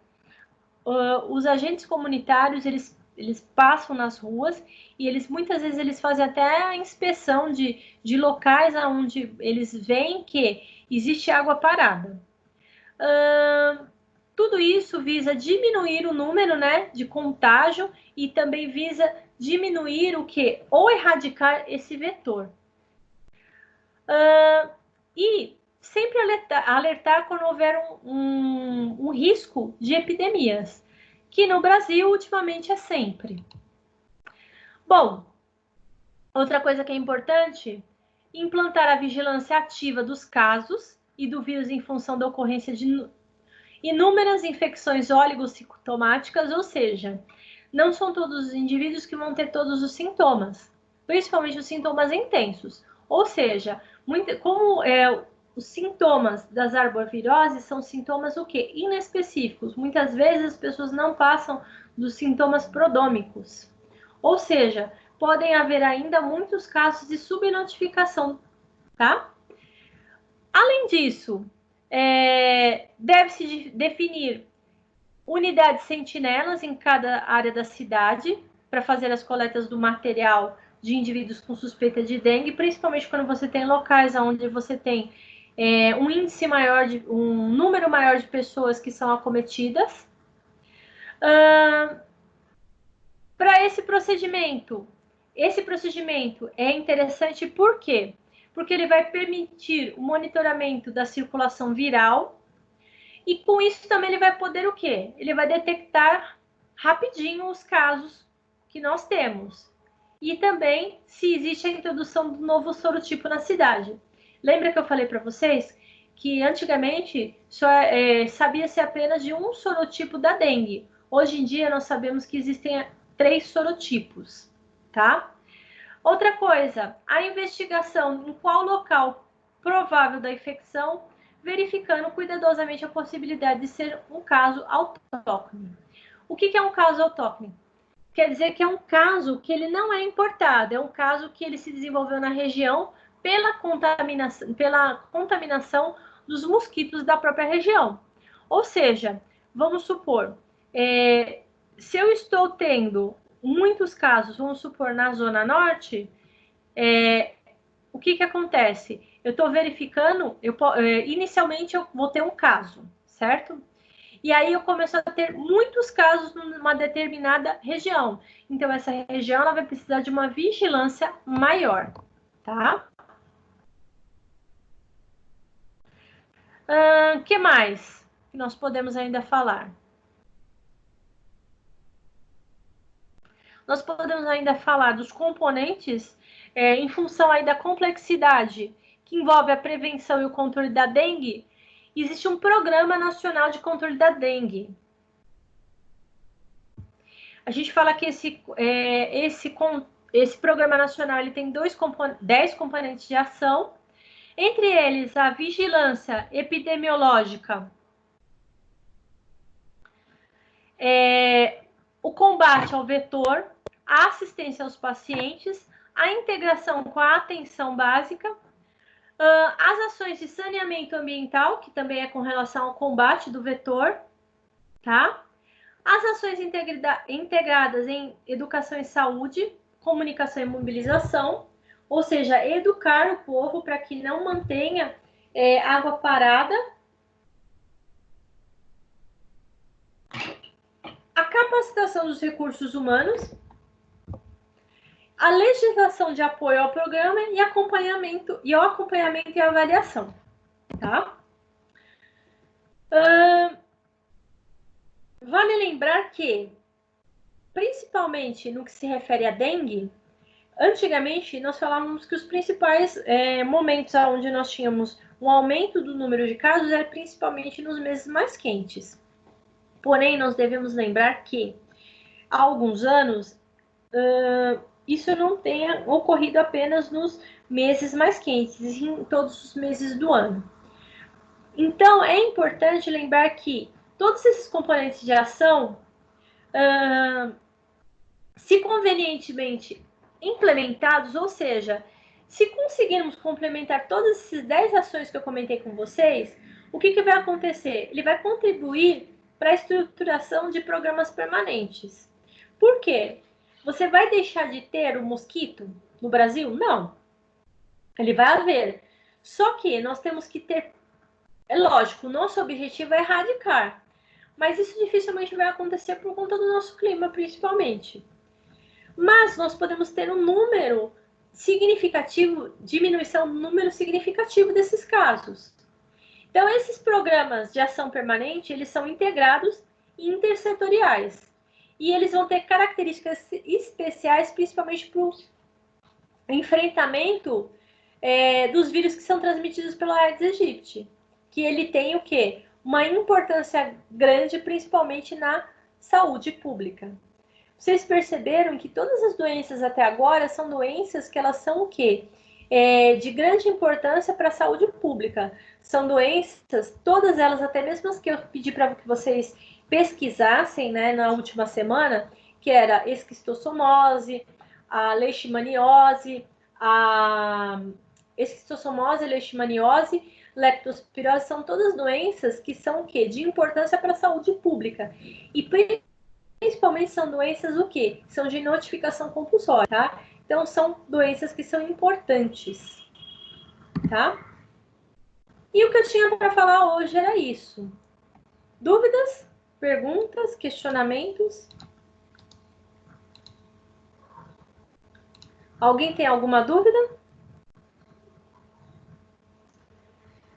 Os agentes comunitários, eles passam nas ruas e muitas vezes eles fazem até a inspeção de locais onde eles veem que existe água parada. Tudo isso visa diminuir o número, né, de contágio e também visa diminuir o quê? Ou erradicar esse vetor. E sempre alertar quando houver um risco de epidemias, que no Brasil ultimamente é sempre. Bom, outra coisa que é importante, implantar a vigilância ativa dos casos e do vírus em função da ocorrência de inúmeras infecções oligossintomáticas, ou seja, não são todos os indivíduos que vão ter todos os sintomas, principalmente os sintomas intensos. Ou seja, os sintomas das arboviroses são sintomas o quê? Inespecíficos. Muitas vezes as pessoas não passam dos sintomas prodômicos. Ou seja, podem haver ainda muitos casos de subnotificação, tá? Além disso, deve-se definir unidades sentinelas em cada área da cidade para fazer as coletas do material de indivíduos com suspeita de dengue, principalmente quando você tem locais onde você tem um número maior de pessoas que são acometidas. Para esse procedimento é interessante por quê? Porque ele vai permitir o monitoramento da circulação viral e com isso também ele vai poder o quê? Ele vai detectar rapidinho os casos que nós temos. E também se existe a introdução do novo sorotipo na cidade. Lembra que eu falei para vocês que antigamente só sabia-se apenas de um sorotipo da dengue. Hoje em dia nós sabemos que existem 3 sorotipos, tá? Outra coisa, a investigação em qual local provável da infecção, verificando cuidadosamente a possibilidade de ser um caso autóctone. O que é um caso autóctone? Quer dizer que é um caso que ele não é importado, é um caso que ele se desenvolveu na região pela contaminação dos mosquitos da própria região. Ou seja, vamos supor, se eu estou tendo muitos casos, vamos supor, na Zona Norte, o que acontece? Eu estou verificando, inicialmente eu vou ter um caso, certo? E aí eu começo a ter muitos casos numa determinada região. Então, essa região ela vai precisar de uma vigilância maior, tá? Que mais que nós podemos ainda falar? Nós podemos ainda falar dos componentes em função aí da complexidade que envolve a prevenção e o controle da dengue. Existe um Programa Nacional de Controle da Dengue. A gente fala que esse Programa Nacional ele tem 10 componentes de ação, entre eles a vigilância epidemiológica, o combate ao vetor, a assistência aos pacientes, a integração com a atenção básica, as ações de saneamento ambiental, que também é com relação ao combate do vetor, tá? As ações integradas em educação e saúde, comunicação e mobilização, ou seja, educar o povo para que não mantenha água parada. A capacitação dos recursos humanos, a legislação de apoio ao programa e o acompanhamento e a avaliação, tá? Vale lembrar que, principalmente no que se refere à dengue, antigamente nós falávamos que os principais momentos onde nós tínhamos um aumento do número de casos era principalmente nos meses mais quentes. Porém, nós devemos lembrar que, há alguns anos, isso não tenha ocorrido apenas nos meses mais quentes, e em todos os meses do ano. Então, é importante lembrar que todos esses componentes de ação, se convenientemente implementados, ou seja, se conseguirmos complementar todas essas 10 ações que eu comentei com vocês, o que vai acontecer? Ele vai contribuir para a estruturação de programas permanentes. Por quê? Você vai deixar de ter o mosquito no Brasil? Não. Ele vai haver. Só que nós temos que ter... É lógico, o nosso objetivo é erradicar. Mas isso dificilmente vai acontecer por conta do nosso clima, principalmente. Mas nós podemos ter um número significativo, diminuição do número significativo desses casos. Então, esses programas de ação permanente, eles são integrados e intersetoriais. E eles vão ter características especiais, principalmente para o enfrentamento dos vírus que são transmitidos pelo Aedes aegypti, que ele tem o quê? Uma importância grande, principalmente na saúde pública. Vocês perceberam que todas as doenças até agora são doenças que elas são o quê? De grande importância para a saúde pública. São doenças, todas elas, até mesmo as que eu pedi para que vocês pesquisassem, né, na última semana, que era a esquistossomose, a leishmaniose, leptospirose, são todas doenças que são o quê? De importância para a saúde pública. E principalmente são doenças o quê? São de notificação compulsória, tá? Então, são doenças que são importantes, tá? E o que eu tinha para falar hoje era isso. Dúvidas? Perguntas? Questionamentos? Alguém tem alguma dúvida?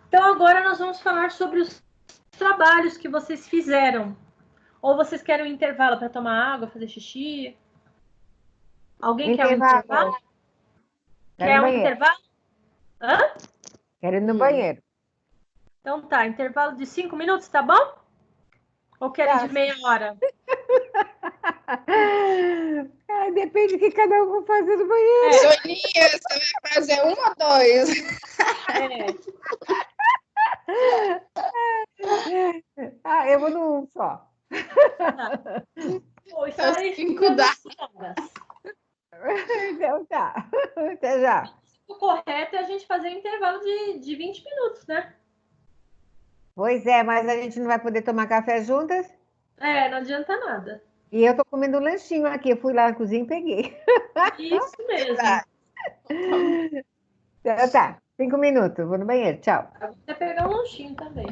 Então, agora nós vamos falar sobre os trabalhos que vocês fizeram. Ou vocês querem um intervalo para tomar água, fazer xixi? Alguém quer um intervalo? Quer um intervalo? Quero ir no banheiro. Então tá, intervalo de 5 minutos, tá bom? Ou querem de meia hora? Depende do que cada um for fazer no banheiro. Soninha, você vai fazer 1 ou 2? Eu vou num só. Tá. Pô, estarei 5 dá. Então tá. Até já. O correto é a gente fazer um intervalo de 20 minutos, né? Pois é, mas a gente não vai poder tomar café juntas? Não adianta nada. E eu tô comendo um lanchinho aqui. Eu fui lá na cozinha e peguei. Isso mesmo. Então tá. 5 minutos. Vou no banheiro. Tchau. Eu vou até pegar um lanchinho também.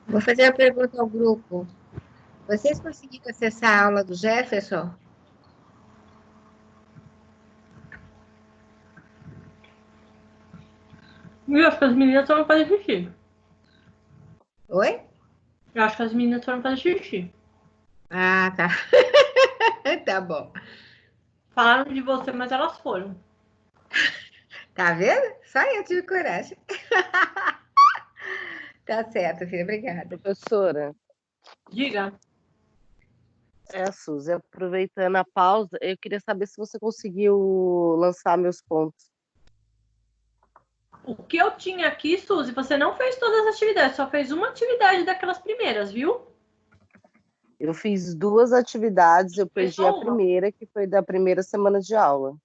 Vou fazer uma pergunta ao grupo. Vocês conseguiram acessar a aula do Jefferson? Eu acho que as meninas foram fazer xixi. Oi? Eu acho que as meninas foram fazer xixi. Ah, tá. Tá bom. Falaram de você, mas elas foram. Tá vendo? Só eu tive coragem. Tá certo, filha. Obrigada. Professora, Diga. Suzy, aproveitando a pausa, eu queria saber se você conseguiu lançar meus pontos. O que eu tinha aqui, Suzy, você não fez todas as atividades, só fez uma atividade daquelas primeiras, viu? Eu fiz 2 atividades, eu perdi a primeira, que foi da primeira semana de aula.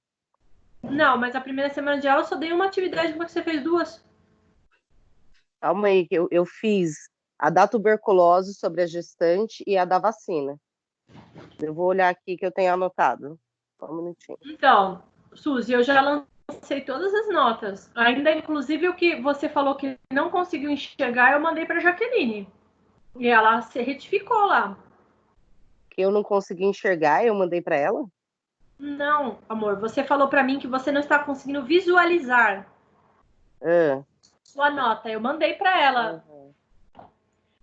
Não, mas a primeira semana de aula eu só dei uma atividade, porque você fez 2. Calma aí, que eu fiz a da tuberculose sobre a gestante e a da vacina. Eu vou olhar aqui que eu tenho anotado. Só um minutinho. Então, Suzy, eu já lancei lancei todas as notas. Ainda, inclusive, o que você falou que não conseguiu enxergar, eu mandei para a Jaqueline. E ela se retificou lá. Que eu não consegui enxergar, eu mandei para ela? Não, amor, você falou para mim que você não está conseguindo visualizar sua nota. Eu mandei para ela. Uhum.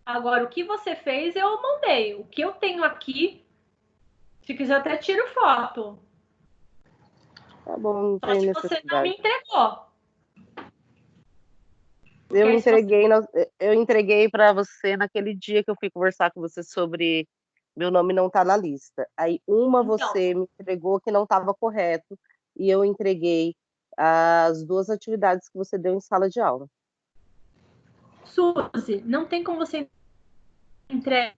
Agora, o que você fez, eu mandei. O que eu tenho aqui, se quiser, eu até tiro foto. Tá bom, não Só tem se você não me necessidade. entregou. Eu entreguei para você naquele dia que eu fui conversar com você sobre meu nome não tá na lista. Aí Então, você me entregou que não estava correto e eu entreguei as 2 atividades que você deu em sala de aula. Suzy, não tem como você entregar.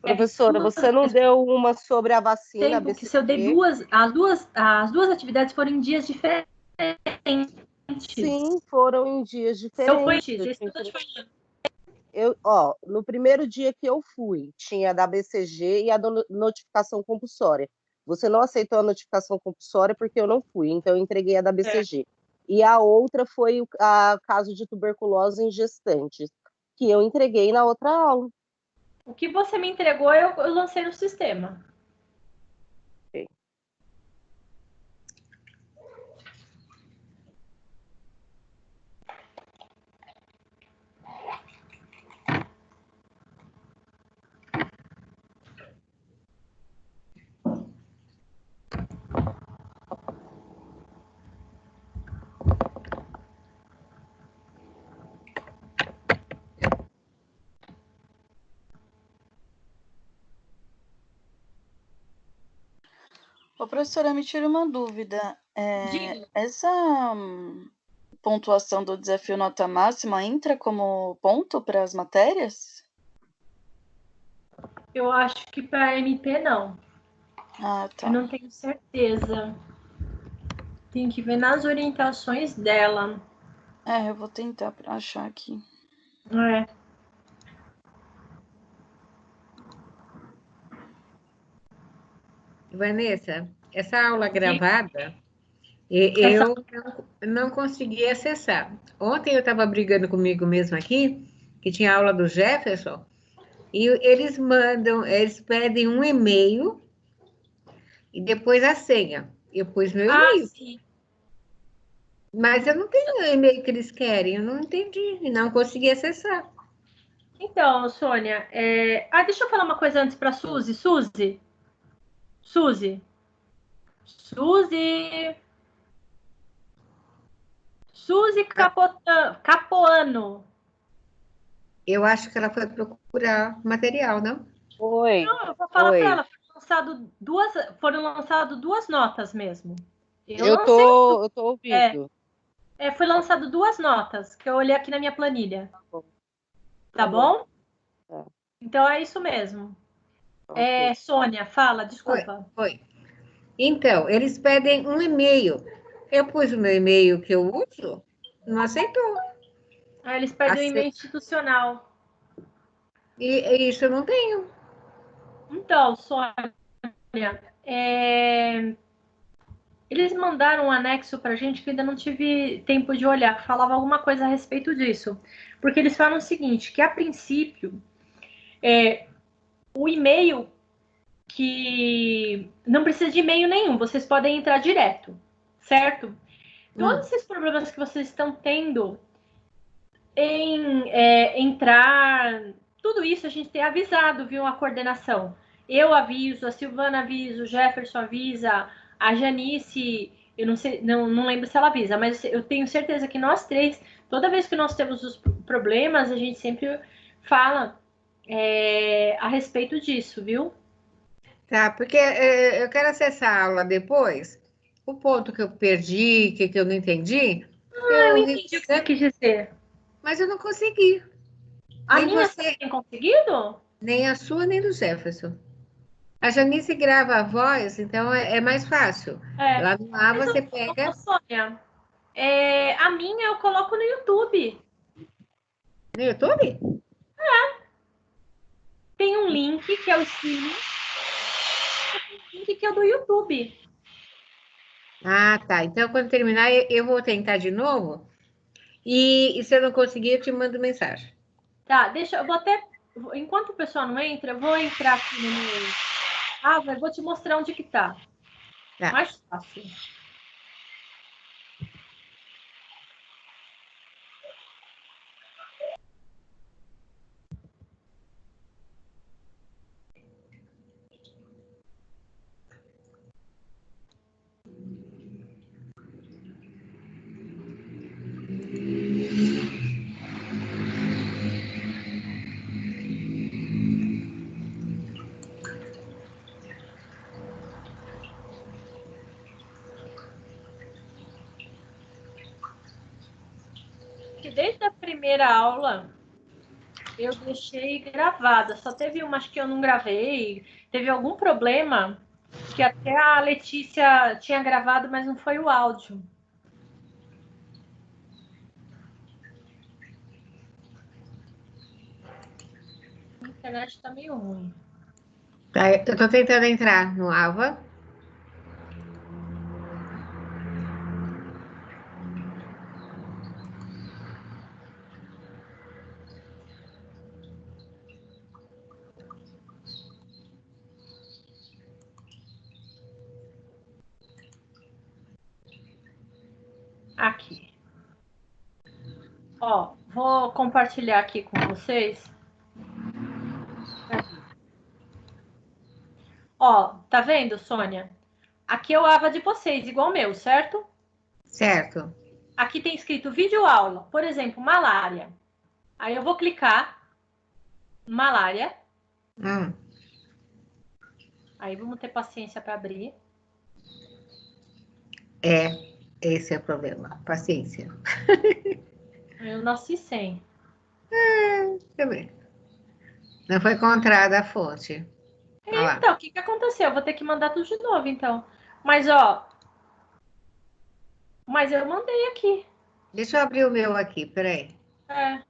Professora, você não deu uma sobre a vacina Tempo que se eu dei as duas atividades foram em dias diferentes. Sim, foram em dias Eu fui, diferentes. isso que eu tô te falando. No primeiro dia que eu fui, tinha a da BCG e a da notificação compulsória. Você não aceitou a notificação compulsória porque eu não fui, então eu entreguei a da BCG. E a outra foi o caso de tuberculose em gestantes, que eu entreguei na outra aula. O que você me entregou, eu lancei no sistema. Ok. Ô, professora, me tira uma dúvida. Essa pontuação do desafio nota máxima entra como ponto para as matérias? Eu acho que para MP não. Ah, tá. Eu não tenho certeza. Tem que ver nas orientações dela. Eu vou tentar achar aqui. Vanessa, essa aula gravada, eu não consegui acessar. Ontem eu estava brigando comigo mesmo aqui, que tinha aula do Jefferson, e eles pedem um e-mail e depois a senha. Eu pus meu e-mail. Sim. Mas eu não tenho o e-mail que eles querem, eu não entendi, não consegui acessar. Então, Sônia, deixa eu falar uma coisa antes para Suzy. Suzy. Suzy Capoano. Eu acho que ela foi procurar material, não? Foi. Não, eu vou falar para ela. Foram lançadas duas notas mesmo. Eu tô ouvindo. Foi lançado 2 notas, que eu olhei aqui na minha planilha. Tá bom? Tá. Então é isso mesmo. Okay. Sônia, fala, desculpa. Foi. Então, eles pedem um e-mail. Eu pus o meu e-mail que eu uso, não aceitou. Eles pedem um e-mail institucional. E isso eu não tenho. Então, Sônia, eles mandaram um anexo para a gente que ainda não tive tempo de olhar. Falava alguma coisa a respeito disso. Porque eles falam o seguinte, que a princípio, o e-mail que não precisa de e-mail nenhum, vocês podem entrar direto, certo? Todos esses problemas que vocês estão tendo em entrar, tudo isso a gente tem avisado, viu, a coordenação. Eu aviso, a Silvana avisa, o Jefferson avisa, a Janice, eu não sei, não lembro se ela avisa, mas eu tenho certeza que nós três, toda vez que nós temos os problemas, a gente sempre fala a respeito disso, viu? Tá, porque eu quero acessar a aula depois. O ponto que eu perdi, que eu não entendi, Eu eu vi entendi o que você quis dizer. mas eu não consegui. A Nem minha você, tem conseguido? nem a sua, nem do Jefferson. A Janice grava a voz, então é mais fácil. Lá no A você pega. Sônia, a minha eu coloco no YouTube. No YouTube? Tem um link que é o streaming, tem um link que é do YouTube. Ah, tá. Então, quando terminar, eu vou tentar de novo. E se eu não conseguir, eu te mando mensagem. Tá, eu vou até... Enquanto o pessoal não entra, eu vou entrar aqui no meu... Ah, eu vou te mostrar onde que tá. Tá. Mais fácil. Que desde a primeira aula eu deixei gravada. Só teve umas que eu não gravei. Teve algum problema que até a Letícia tinha gravado, mas não foi o áudio. A internet tá meio ruim. Tá, eu tô tentando entrar no Ava. Aqui. Ó, vou compartilhar aqui com vocês. Ó, tá vendo, Sônia? Aqui é o AVA de vocês, igual o meu, certo? Certo. Aqui tem escrito vídeo aula, por exemplo, malária. Aí eu vou clicar malária. Aí vamos ter paciência para abrir. Esse é o problema. Paciência. Eu nasci sem. Deixa eu ver. Não foi encontrada a fonte. Então, o que aconteceu? Eu vou ter que mandar tudo de novo, então. Mas, ó. Mas eu mandei aqui. Deixa eu abrir o meu aqui, peraí. É.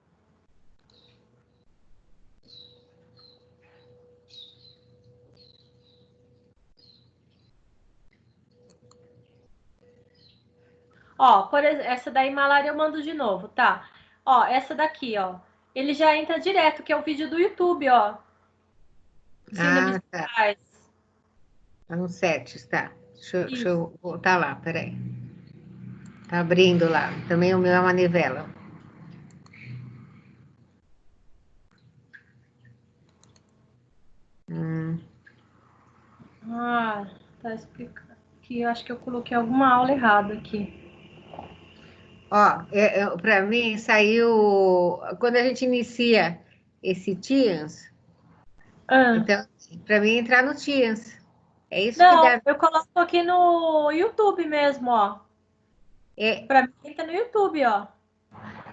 Ó, por exemplo, essa da malária eu mando de novo, tá? Ó, essa daqui, ó. Ele já entra direto, que é o vídeo do YouTube, ó. Síndromes Tá. virais. Tá no 7, tá. Deixa eu voltar lá, peraí. Tá abrindo lá. Também o meu é uma manivela. Ah, tá explicando. Aqui, eu acho que eu coloquei alguma aula errada aqui. Ó, para mim saiu quando a gente inicia esse Teams. Então, para mim entrar no Teams. É isso que Não, deve. eu coloco aqui no YouTube mesmo, ó. Para mim entra no YouTube, ó.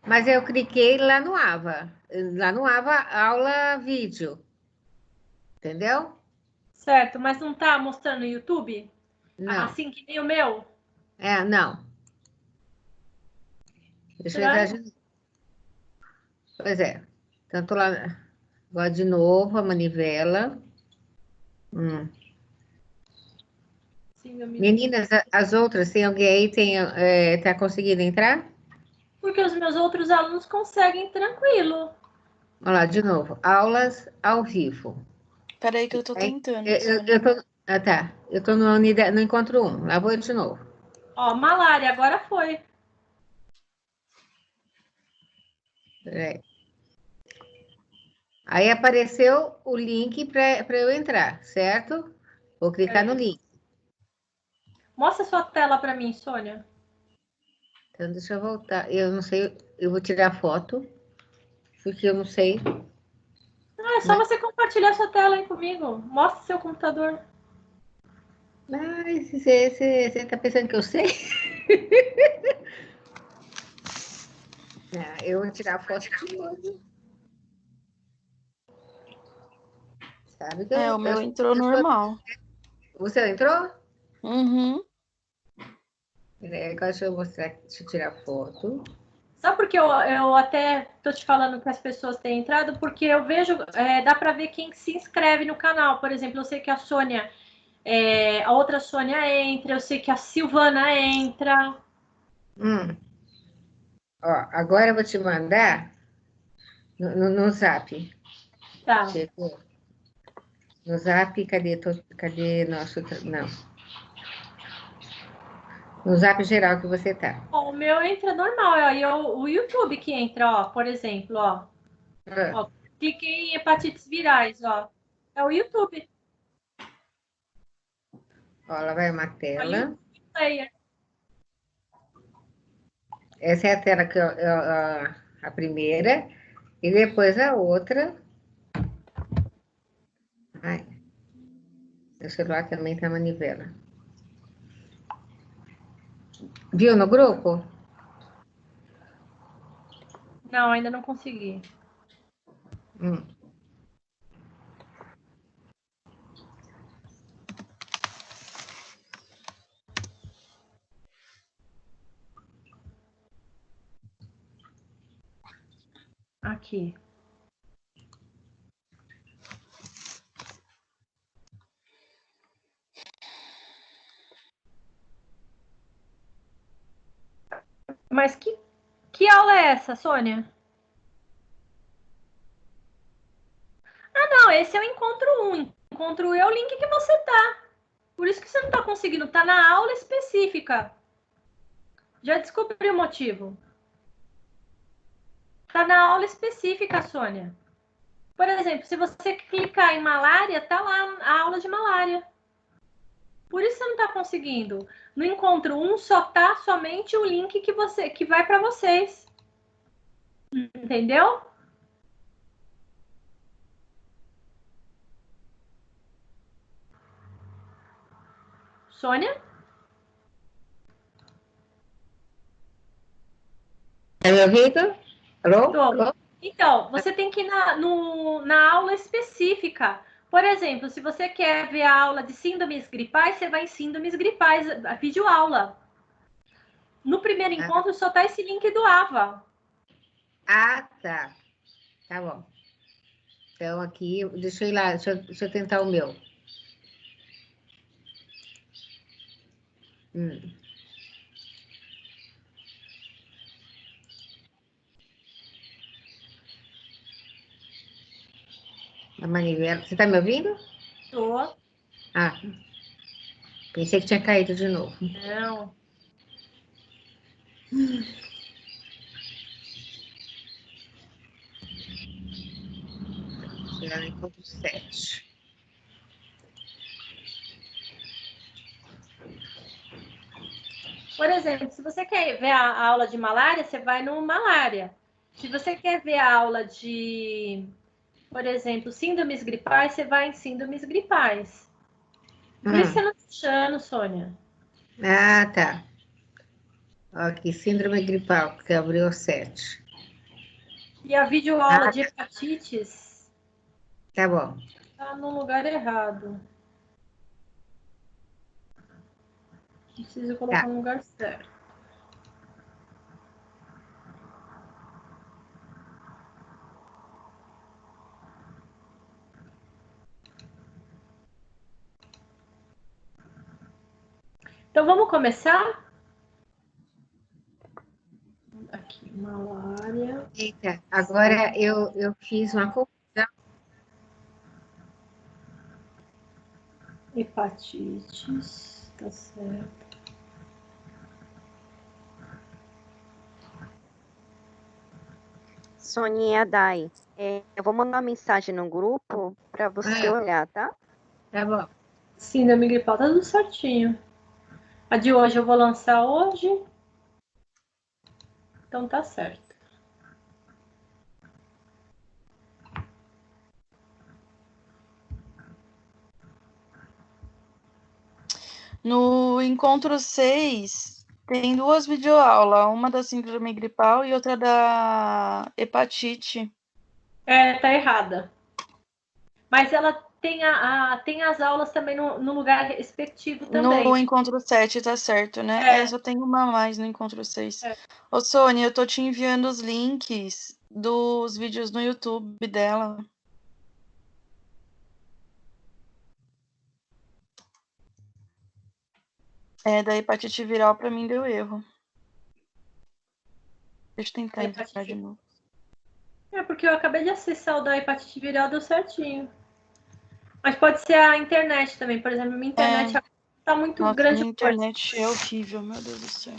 Mas eu cliquei lá no Ava. Lá no Ava, aula vídeo. Entendeu? Certo, mas não tá mostrando no YouTube? Não. Assim que nem o meu? Não. Deixa eu entrar de novo. Pois é. Então, tô lá. Agora de novo a manivela. Meninas, as outras, tem alguém aí tá conseguindo entrar? Porque os meus outros alunos conseguem tranquilo. Olha lá, de novo. Aulas ao vivo. Peraí que eu tô tentando. Tá. Eu tô no unidade, no encontro 1. Lá vou eu de novo. Ó, malária, agora foi. Peraí. Aí apareceu o link para eu entrar, certo? Vou clicar no link. Mostra sua tela para mim, Sônia. Então, deixa eu voltar. Eu não sei, eu vou tirar foto, porque eu não sei. É só você compartilhar sua tela aí comigo. Mostra seu computador. Mas você está pensando que eu sei? Eu vou tirar foto de novo. Sabe que o meu entrou normal. Você entrou? Uhum. Agora deixa eu mostrar, deixa eu tirar foto. Sabe por que eu até tô te falando que as pessoas têm entrado? Porque eu vejo, dá para ver quem se inscreve no canal. Por exemplo, eu sei que a Sônia a outra Sônia entra, eu sei que a Silvana entra. Ó, agora eu vou te mandar no Zap. Tá. Chegou. No Zap, cadê nosso... Não. No Zap geral que você tá. Ó, o meu entra normal, ó, e o YouTube que entra, ó, por exemplo, ó. Ó, cliquei em hepatites virais, ó. É o YouTube. Ó, lá vai uma tela. Player. Essa é a tela que a primeira. E depois a outra. Ai, meu celular também tá manivela. Viu no grupo? Não, ainda não consegui. Aqui. Mas que aula é essa, Sônia? Ah, não, esse é o encontro 1. Encontro 1 é o link que você tá. Por isso que você não tá conseguindo. Tá na aula específica. Já descobri o motivo. Tá na aula específica, Sônia. Por exemplo, se você clicar em malária, tá lá a aula de malária. Por isso você não tá conseguindo. No encontro 1 só tá somente o link que vai para vocês. Entendeu? Sônia? Tá me ouvindo? Alô? Tô. Alô? Então, você tem que ir na aula específica. Por exemplo, se você quer ver a aula de síndromes gripais, você vai em síndromes gripais, a videoaula. No primeiro encontro só tá esse link do AVA. Ah, tá. Tá bom. Então aqui, deixa eu ir lá, deixa eu tentar o meu. A manivela. Você tá me ouvindo? Tô. Ah, pensei que tinha caído de novo. Não. Chegar no encontro 7. Por exemplo, se você quer ver a aula de malária, você vai no malária. Se você quer ver a aula de, por exemplo, síndromes gripais, você vai em síndromes gripais. Por isso você não tá achando, Sônia. Ah, tá. Aqui, síndrome gripal, que abriu 7. E a videoaula de hepatites Tá bom. tá no lugar errado. Preciso colocar no lugar certo. Então vamos começar? Aqui, malária. Eita, agora eu fiz uma confusão. Hepatites, tá certo. Soninha Dai, eu vou mandar uma mensagem no grupo para você olhar, tá? Tá bom. Síndrome gripal, tá tudo certinho. A de hoje eu vou lançar hoje. Então tá certo. No encontro 6, tem 2 videoaulas, uma da síndrome gripal e outra da hepatite. Tá errada. Mas ela tem as aulas também no lugar respectivo também. No encontro 7 tá certo, né? Só tem uma a mais no encontro 6. Ô, Sônia, eu tô te enviando os links dos vídeos no YouTube dela. Da hepatite viral, pra mim, deu erro. Deixa eu tentar A entrar hepatite- de novo. É porque eu acabei de acessar o da hepatite viral, deu certinho. Mas pode ser a internet também. Por exemplo, minha internet tá muito Nossa, grande. minha internet é horrível, meu Deus do céu.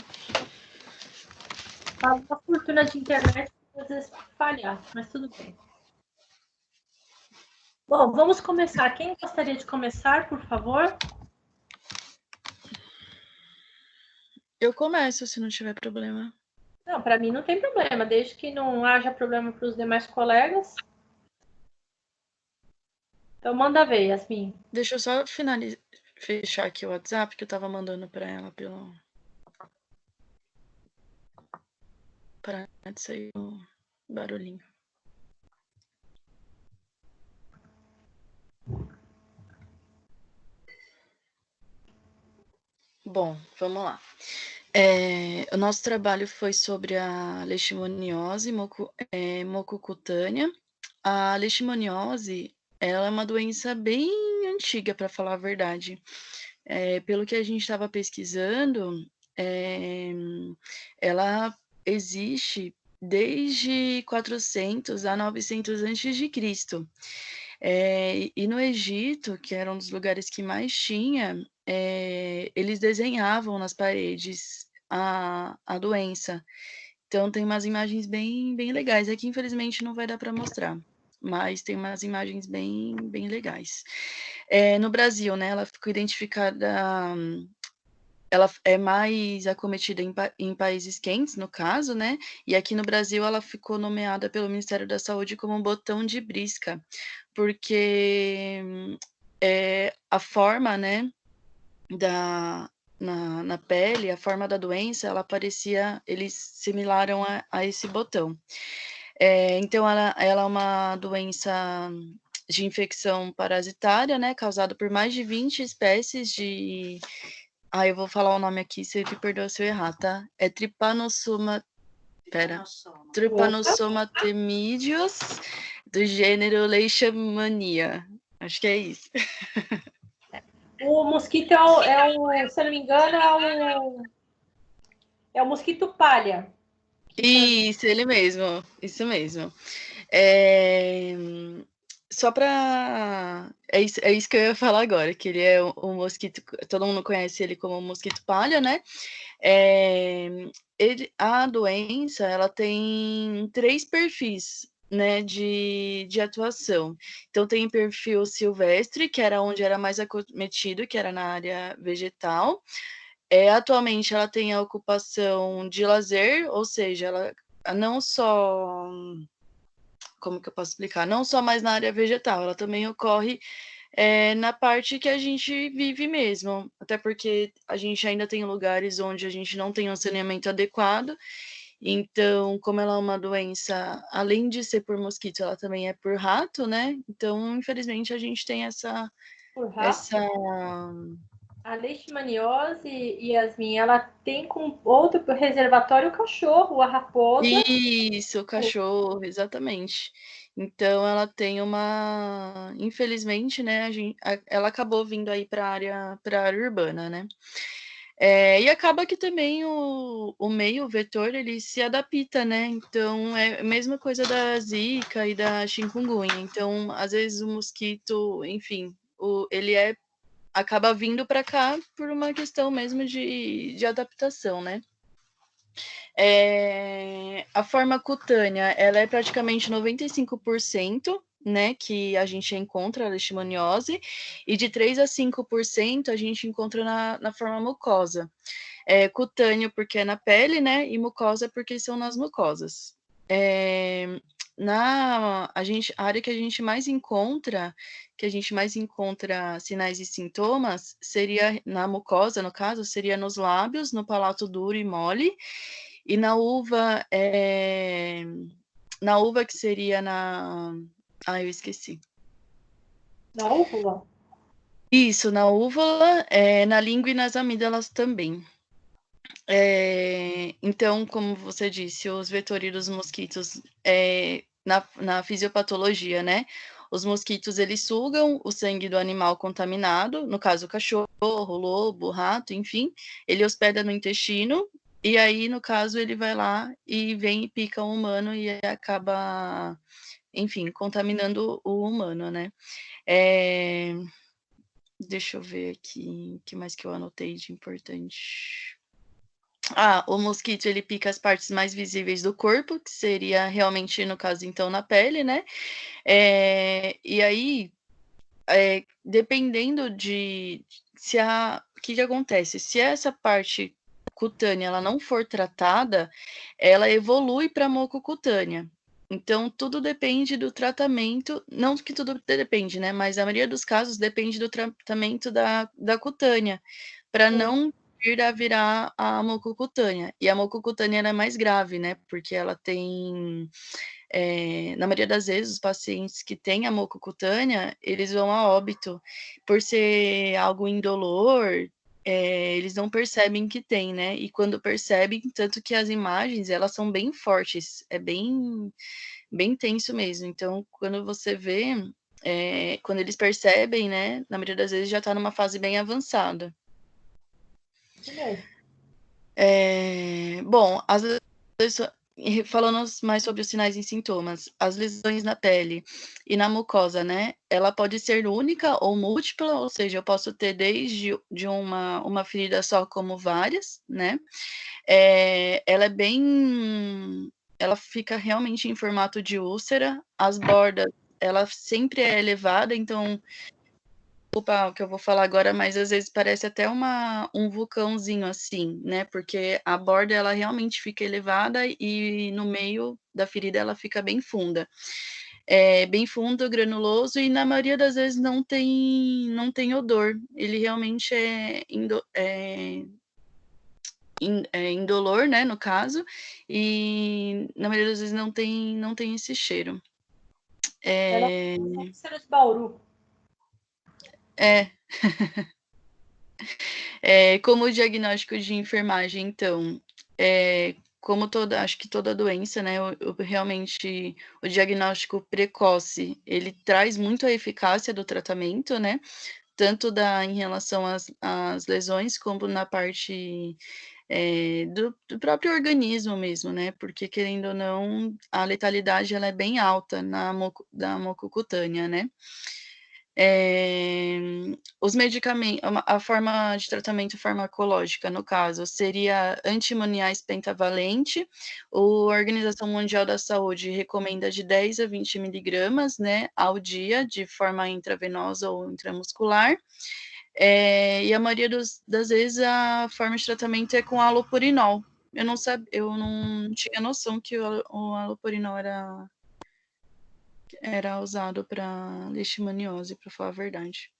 Tá uma fortuna de internet, às vezes falhar, mas tudo bem. Bom, vamos começar. Quem gostaria de começar, por favor? Eu começo, se não tiver problema. Não, para mim não tem problema, desde que não haja problema para os demais colegas. Então manda ver, Yasmin. Deixa eu só fechar aqui o WhatsApp que eu tava mandando pra ela pelo... Para de sair o barulhinho. Bom, vamos lá. O nosso trabalho foi sobre a leishmaniose mucocutânea. A leishmaniose, ela é uma doença bem antiga, para falar a verdade. Pelo que a gente estava pesquisando, ela existe desde 400 a 900 a.C. E no Egito, que era um dos lugares que mais tinha, eles desenhavam nas paredes a doença. Então, tem umas imagens bem, bem legais. Aqui, infelizmente, não vai dar para mostrar, mas tem umas imagens bem, bem legais. No Brasil, né, ela ficou identificada... Ela é mais acometida em países quentes, no caso, né? E aqui no Brasil ela ficou nomeada pelo Ministério da Saúde como um botão de brisca, porque a forma, né, na pele, a forma da doença, ela parecia, eles similaram a esse botão. Então, ela é uma doença de infecção parasitária, né, causada por mais de 20 espécies de... eu vou falar o nome aqui, você me perdoa se eu errar, tá? É Trypanosoma temídeos, do gênero Leishmania. Acho que é isso. O mosquito se eu não me engano, é o mosquito palha. Isso, ele mesmo. Isso mesmo. Só para... É isso que eu ia falar agora, que ele é um mosquito... Todo mundo conhece ele como mosquito palha, né? A doença, ela tem 3 perfis, né, de atuação. Então, tem perfil silvestre, que era onde era mais acometido, que era na área vegetal. Atualmente, ela tem a ocupação de lazer, ou seja, ela não só... Como que eu posso explicar? Não só mais na área vegetal, ela também ocorre na parte que a gente vive mesmo, até porque a gente ainda tem lugares onde a gente não tem um saneamento adequado, então, como ela é uma doença, além de ser por mosquito, ela também é por rato, né? Então, infelizmente, a gente tem essa... Por rato? A leishmaniose, Yasmin, ela tem com outro reservatório o cachorro, a raposa. Isso, o cachorro, exatamente. Então, ela tem uma... Infelizmente, né, ela acabou vindo aí para a área urbana, né? E acaba que também o meio vetor, ele se adapta, né? Então, é a mesma coisa da zika e da chikungunya. Então, às vezes o mosquito, enfim, ele acaba vindo para cá por uma questão mesmo de adaptação, né? A forma cutânea, ela é praticamente 95%, né, que a gente encontra a leishmaniose, e de 3 a 5% a gente encontra na forma mucosa. Cutâneo porque é na pele, né, e mucosa porque são nas mucosas. A área que a gente mais encontra sinais e sintomas, seria na mucosa, no caso, seria nos lábios, no palato duro e mole, e na uva, que seria eu esqueci. Na úvula? Isso, na úvula, na língua e nas amígdalas também. Então, como você disse, os vetorinos mosquitos, na fisiopatologia, né? Os mosquitos, eles sugam o sangue do animal contaminado, no caso o cachorro, o lobo, o rato, enfim, ele hospeda no intestino, e aí, no caso, ele vai lá e vem e pica o humano e acaba, enfim, contaminando o humano, né? Deixa eu ver aqui, o que mais que eu anotei de importante? O mosquito, ele pica as partes mais visíveis do corpo, que seria realmente, no caso, então, na pele, né? E aí, dependendo de o que acontece? Se essa parte cutânea ela não for tratada, ela evolui para mucocutânea. Então, tudo depende do tratamento, não que tudo depende, né? Mas a maioria dos casos depende do tratamento da cutânea, para não vir a virar a mucocutânea. E a mucocutânea ela é mais grave, né? Porque ela tem na maioria das vezes, os pacientes que têm a mucocutânea, eles vão a óbito por ser algo indolor, eles não percebem que tem, né? E quando percebem, tanto que as imagens, elas são bem fortes, é bem, bem tenso mesmo. Então, quando você vê, quando eles percebem, né? Na maioria das vezes já está numa fase bem avançada. Bom, falando mais sobre os sinais e sintomas, as lesões na pele e na mucosa, né? Ela pode ser única ou múltipla, ou seja, eu posso ter desde de uma ferida só como várias, né? Ela fica realmente em formato de úlcera, as bordas, ela sempre é elevada, então o que eu vou falar agora, mas às vezes parece até um vulcãozinho assim, né? Porque a borda ela realmente fica elevada e no meio da ferida ela fica bem funda. Bem fundo, granuloso e na maioria das vezes não tem odor. Ele realmente é indolor, né, no caso, e na maioria das vezes não tem esse cheiro. Úlcera de Bauru. Como diagnóstico de enfermagem, então, como acho que toda doença, né, realmente o diagnóstico precoce, ele traz muito a eficácia do tratamento, né, tanto em relação às lesões, como na parte do próprio organismo mesmo, né, porque querendo ou não, a letalidade ela é bem alta da mucocutânea, né. Os medicamentos, a forma de tratamento farmacológica, no caso, seria antimoniais pentavalente. A Organização Mundial da Saúde recomenda de 10 a 20 miligramas, né, ao dia, de forma intravenosa ou intramuscular. E a maioria das vezes a forma de tratamento é com alopurinol. Eu não tinha noção que o alopurinol era usado para leishmaniose, para falar a verdade.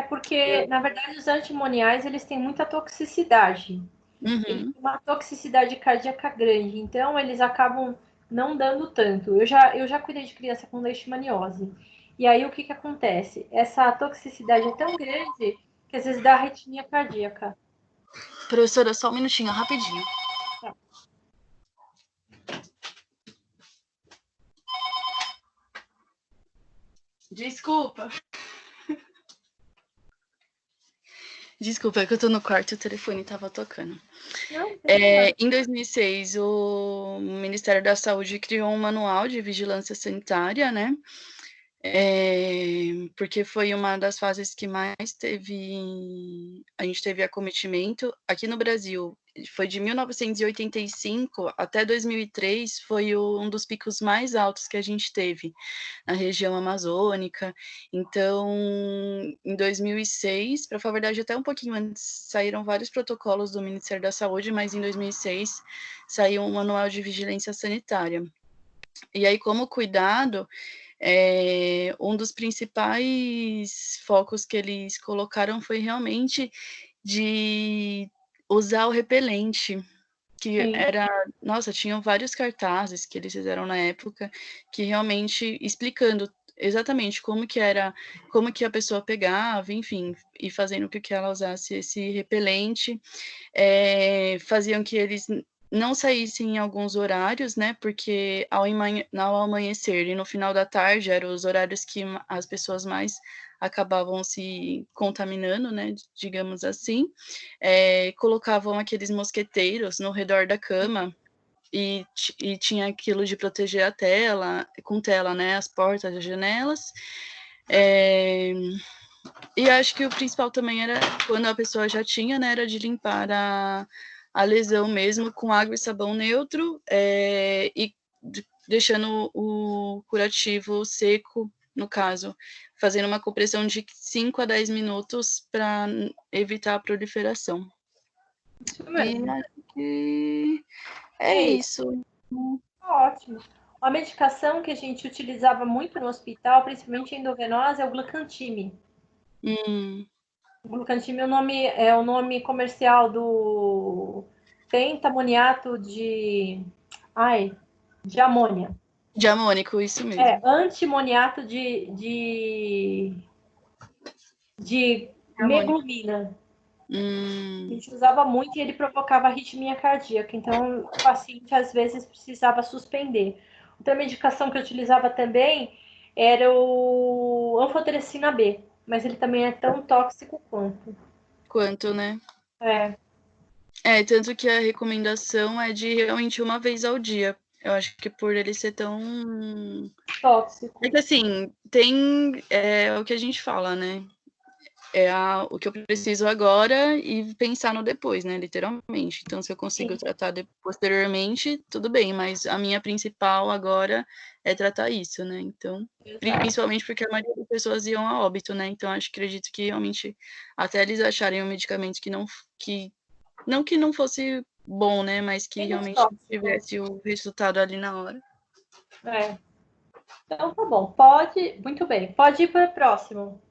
Porque, na verdade, os antimoniais, eles têm muita toxicidade. Eles têm uma toxicidade cardíaca grande, então eles acabam não dando tanto. Eu já cuidei de criança com leishmaniose. E aí, o que acontece? Essa toxicidade é tão grande que às vezes dá arritmia cardíaca. Professora, só um minutinho, rapidinho. Tá. Desculpa. Desculpa, é que eu tô no quarto e o telefone tava tocando. Em 2006, o Ministério da Saúde criou um manual de vigilância sanitária, né? Porque foi uma das fases que mais a gente teve acometimento. Aqui no Brasil, foi de 1985 até 2003, foi um dos picos mais altos que a gente teve na região amazônica. Então, em 2006, para falar a verdade, até um pouquinho antes, saíram vários protocolos do Ministério da Saúde, mas em 2006 saiu um manual de vigilância sanitária. E aí, como cuidado, um dos principais focos que eles colocaram foi realmente de usar o repelente, que tinham vários cartazes que eles fizeram na época, que realmente explicando exatamente como que a pessoa pegava, enfim, e fazendo com que ela usasse esse repelente, faziam que eles não saísse em alguns horários, né? Porque ao amanhecer e no final da tarde eram os horários que as pessoas mais acabavam se contaminando, né? Digamos assim. Colocavam aqueles mosqueteiros no redor da cama e tinha aquilo de proteger a tela, com tela, né? As portas, as janelas. E acho que o principal também era, quando a pessoa já tinha, né, era de limpar a lesão mesmo com água e sabão neutro, e deixando o curativo seco, no caso, fazendo uma compressão de 5 a 10 minutos para evitar a proliferação. Isso mesmo. E acho que é isso. Ótimo. A medicação que a gente utilizava muito no hospital, principalmente endovenosa, é o Glucantime. O Glucantime é o nome comercial do pentamoniato de amônia. De amônico, isso mesmo. Antimoniato de meglumina. A gente usava muito e ele provocava arritmia cardíaca. Então, o paciente, às vezes, precisava suspender. Outra medicação que eu utilizava também era o anfotericina B. Mas ele também é tão tóxico quanto. Quanto, né? É. Tanto que a recomendação é de realmente uma vez ao dia. Eu acho que por ele ser tão tóxico. É que assim, tem o que a gente fala, né? O que eu preciso agora e pensar no depois, né? Literalmente. Então, se eu consigo tratar posteriormente, tudo bem, mas a minha principal agora é tratar isso, né? Então, principalmente porque a maioria das pessoas iam a óbito, né? Então, acredito que realmente, até eles acharem um medicamento que não fosse bom, né? Mas que realmente tivesse o resultado ali na hora. Então, tá bom. Muito bem. Pode ir para o próximo.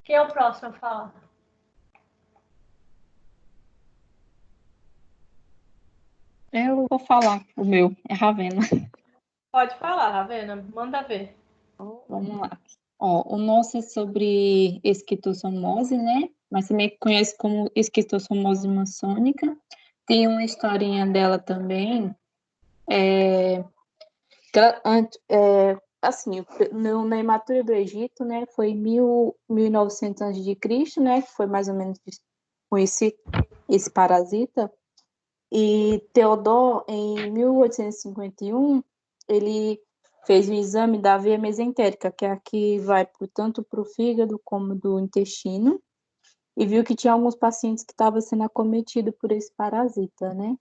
Quem é o próximo a falar? Eu vou falar, o meu é Ravena. Pode falar, Ravena. Manda ver. Vamos lá. O nosso é sobre esquistossomose, né? Mas também conhece como esquistossomose maçônica. Tem uma historinha dela também. Assim, na hematura do Egito, né? Foi em 1900 a.C., né? Que foi mais ou menos conhecido esse parasita. E Teodoro, em 1851, ele fez um exame da veia mesentérica, que é a que vai tanto para o fígado como do intestino, e viu que tinha alguns pacientes que estavam sendo acometidos por esse parasita, né?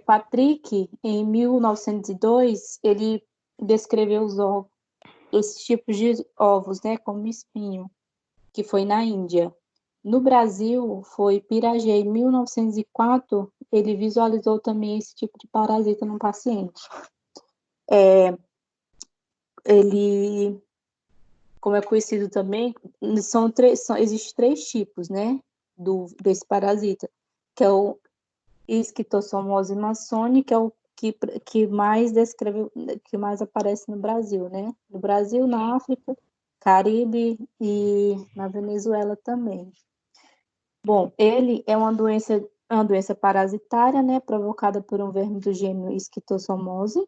Patrick, em 1902, ele descreveu esses tipos de ovos, né, como espinho, que foi na Índia. No Brasil, foi Piaget, em 1904, ele visualizou também esse tipo de parasita no paciente. Ele, como é conhecido também, existem 3 tipos, né, desse parasita, que é o esquistossomose maçônica, que é o que mais que mais aparece no Brasil, né? No Brasil, na África, Caribe e na Venezuela também. Bom, ele é uma doença parasitária, né, provocada por um verme do gênero Esquistossomose,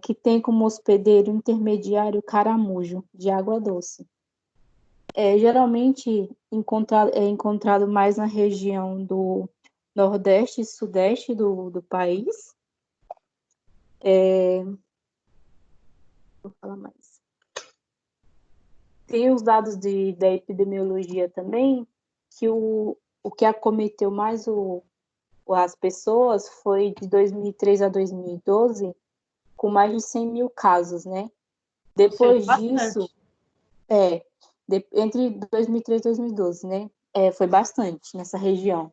que tem como hospedeiro intermediário caramujo, de água doce. Geralmente é encontrado mais na região do nordeste e sudeste do país. Vou falar mais. Tem os dados da epidemiologia também, que o que acometeu mais as pessoas foi de 2003 a 2012, com mais de 100 mil casos, né? Depois disso, entre 2003 e 2012, né? Foi bastante nessa região.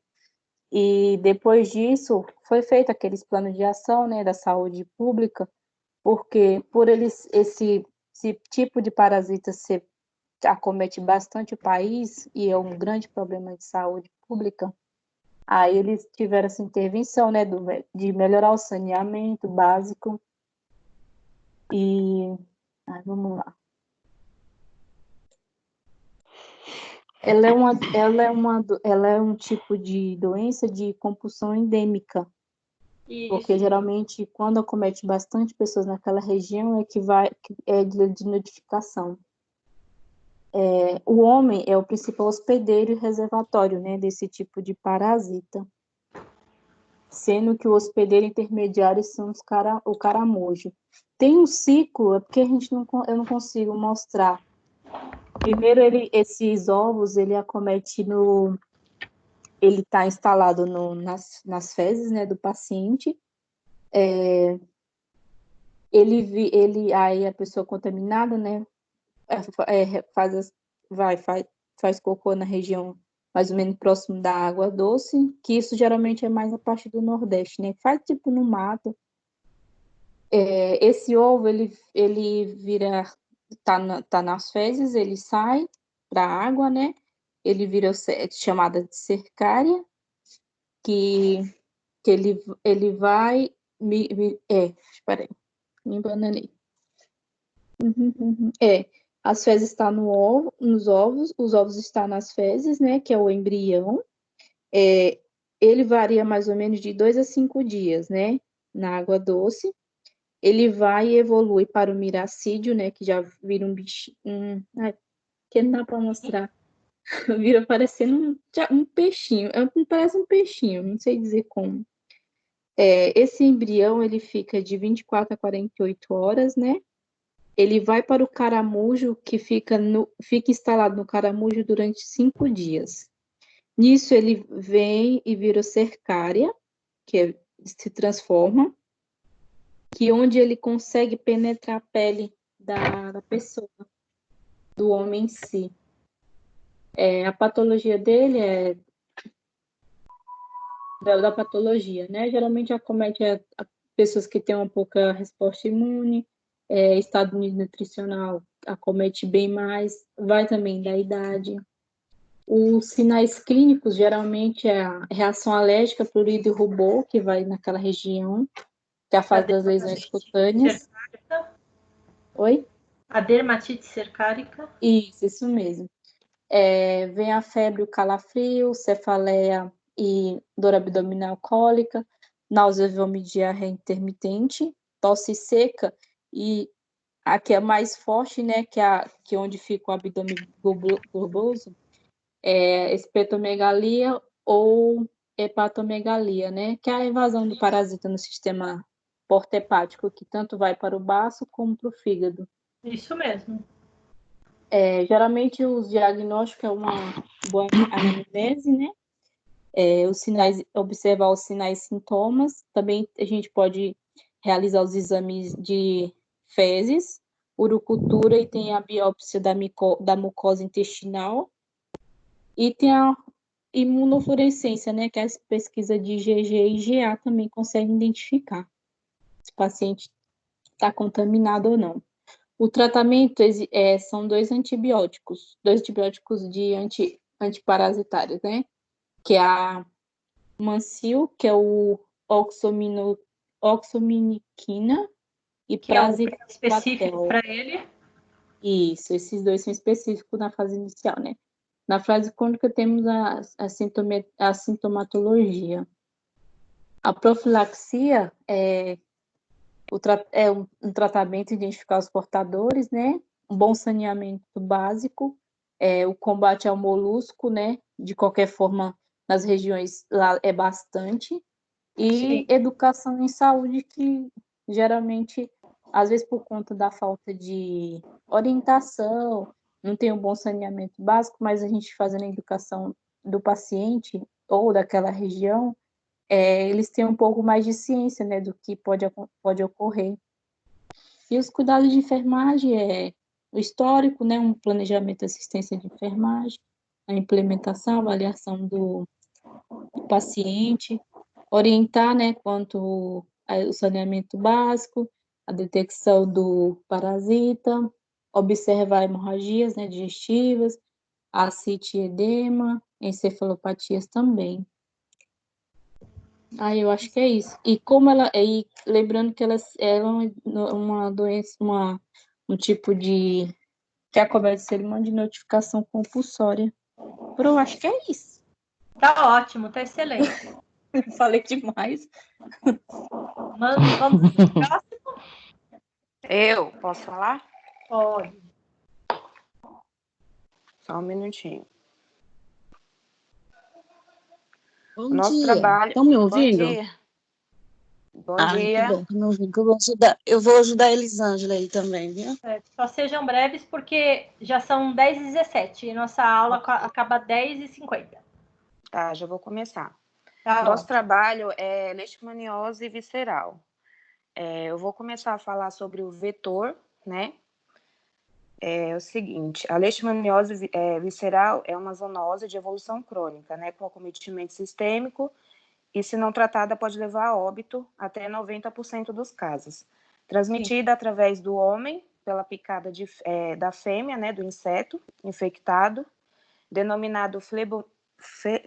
E depois disso, foi feito aqueles planos de ação, né, da saúde pública, porque por esse tipo de parasita acomete bastante o país e é um grande problema de saúde pública, aí eles tiveram essa intervenção, né, de melhorar o saneamento básico. E vamos lá. Ela é um tipo de doença de compulsão endêmica, Porque Isso. geralmente, quando acomete bastante pessoas naquela região, é de notificação. O homem é o principal hospedeiro e reservatório, né, desse tipo de parasita, sendo que o hospedeiro intermediário são o caramujo. Tem um ciclo, é porque eu não consigo mostrar. Primeiro, esses ovos, ele acomete ele está instalado nas fezes, né, do paciente. Aí a pessoa contaminada, né, faz cocô na região mais ou menos próximo da água doce, que isso geralmente é mais a parte do Nordeste, né? Faz tipo no mato. Esse ovo, ele vira, tá nas fezes, ele sai para a água, né? Ele vira chamada de cercária, que ele vai... espera aí, me embananei. As fezes estão nos ovos, os ovos estão nas fezes, né, que é o embrião. Ele varia mais ou menos de 2 a 5 dias, né, na água doce. Ele vai e evolui para o miracídio, né, que já vira um bichinho, que não dá para mostrar. Vira parecendo um peixinho, parece um peixinho, não sei dizer como. Esse embrião, ele fica de 24 a 48 horas, né? Ele vai para o caramujo, que fica instalado no caramujo durante 5 dias. Nisso, ele vem e vira cercária, se transforma, que onde ele consegue penetrar a pele da pessoa, do homem em si. A patologia dele é da patologia, né? Geralmente acomete a pessoas que têm uma pouca resposta imune, estado nutricional acomete bem mais, vai também da idade. Os sinais clínicos geralmente é a reação alérgica, prurido e rubor, que vai naquela região, que é a fase das lesões cutâneas. Cercárica. Oi? A dermatite cercárica. Isso mesmo. Vem a febre, o calafrio, cefaleia e dor abdominal cólica, náusea, vômito, diarreia intermitente, tosse seca e a que é mais forte, né, que é onde fica o abdômen globoso, espetomegalia ou hepatomegalia, né, que é a invasão do parasita no sistema porta-hepático, que tanto vai para o baço como para o fígado. Isso mesmo. Geralmente os diagnósticos é uma boa anamnese, né? Observar os sinais e sintomas. Também a gente pode realizar os exames de fezes, urocultura e tem a biópsia da mucosa intestinal. E tem a imunofluorescência, né? Que é a pesquisa de IgG e IgA também consegue identificar se o paciente está contaminado ou não. O tratamento são dois antibióticos antiparasitários, né? Que é a Mancil, que é o oxominiquina, e que é o específico praziquantel. para ele. Isso, esses dois são específicos na fase inicial, né? Na fase crônica temos a sintomatologia. A profilaxia é um tratamento, identificar os portadores, né? Um bom saneamento básico, o combate ao molusco, né? De qualquer forma, nas regiões lá é bastante, e Sim. educação em saúde, que geralmente, às vezes por conta da falta de orientação, não tem um bom saneamento básico, mas a gente fazendo a educação do paciente ou daquela região, eles têm um pouco mais de ciência, né, do que pode ocorrer. E os cuidados de enfermagem o histórico, né, um planejamento de assistência de enfermagem, a implementação, a avaliação do paciente, orientar, né, quanto ao saneamento básico, a detecção do parasita, observar hemorragias, né, digestivas, ascite e edema, encefalopatias também. Eu acho que é isso. E lembrando que ela é uma doença, um tipo de que acomete o ser humano de notificação compulsória. Eu acho que é isso. Tá ótimo, tá excelente. Falei demais. Vamos pro próximo? Eu posso falar? Pode. Só um minutinho. Bom Nosso dia. trabalho. Estão me Bom ouvindo? dia. Bom Ai, que dia. bom que me ouvindo, que eu vou ajudar a Elisângela aí também, viu? Só sejam breves, porque já são 10h17 e nossa aula acaba 10h50. Tá, já vou começar. Tá, Nosso ótimo. trabalho é leishmaniose visceral. Eu vou começar a falar sobre o vetor, né? É o seguinte, a leishmaniose visceral é uma zoonose de evolução crônica, né? Com acometimento sistêmico e, se não tratada, pode levar a óbito até 90% dos casos. Transmitida através do homem, pela picada da fêmea, né? Do inseto infectado, denominado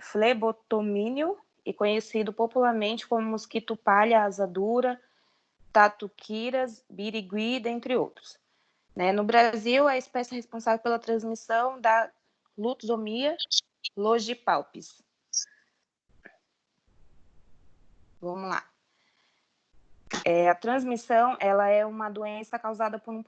flebotomínio e conhecido popularmente como mosquito palha asa dura, tatuquiras, birigui, dentre outros. No Brasil, é a espécie responsável pela transmissão da Lutzomia longipalpis. Vamos lá. A transmissão ela é uma doença causada por um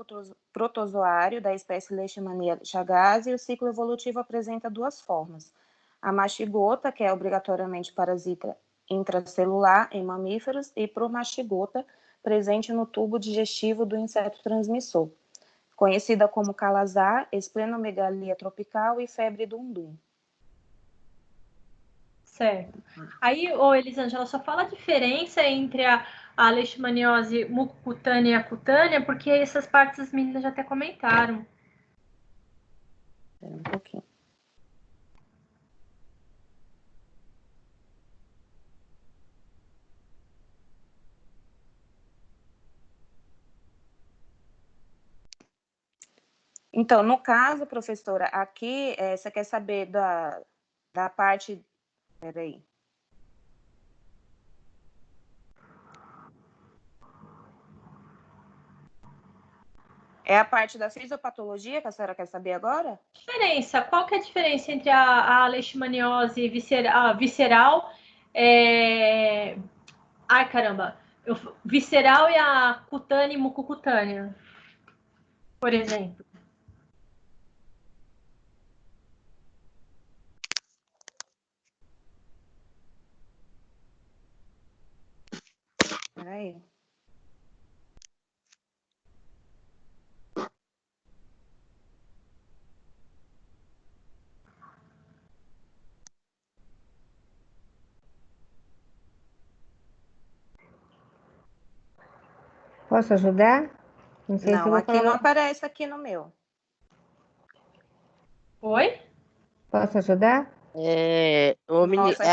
protozoário da espécie Leishmania chagas e o ciclo evolutivo apresenta duas formas. A mastigota, que é obrigatoriamente parasita intracelular em mamíferos, e promastigota, presente no tubo digestivo do inseto transmissor, conhecida como calazar, esplenomegalia tropical e febre do undum. Certo. Aí, Elisângela, só fala a diferença entre a leishmaniose mucocutânea e a cutânea, porque essas partes as meninas já até comentaram. Espera um pouquinho. Então, no caso, professora, aqui você quer saber da parte... Peraí. É a parte da fisiopatologia que a senhora quer saber agora? Diferença. Qual que é a diferença entre a leishmaniose visceral? Ai, caramba. Visceral e a cutânea e mucocutânea, por exemplo. Peraí. Posso ajudar? Não sei se eu Não, vou aqui não falar. aparece aqui no meu. Oi? Posso ajudar? Nossa,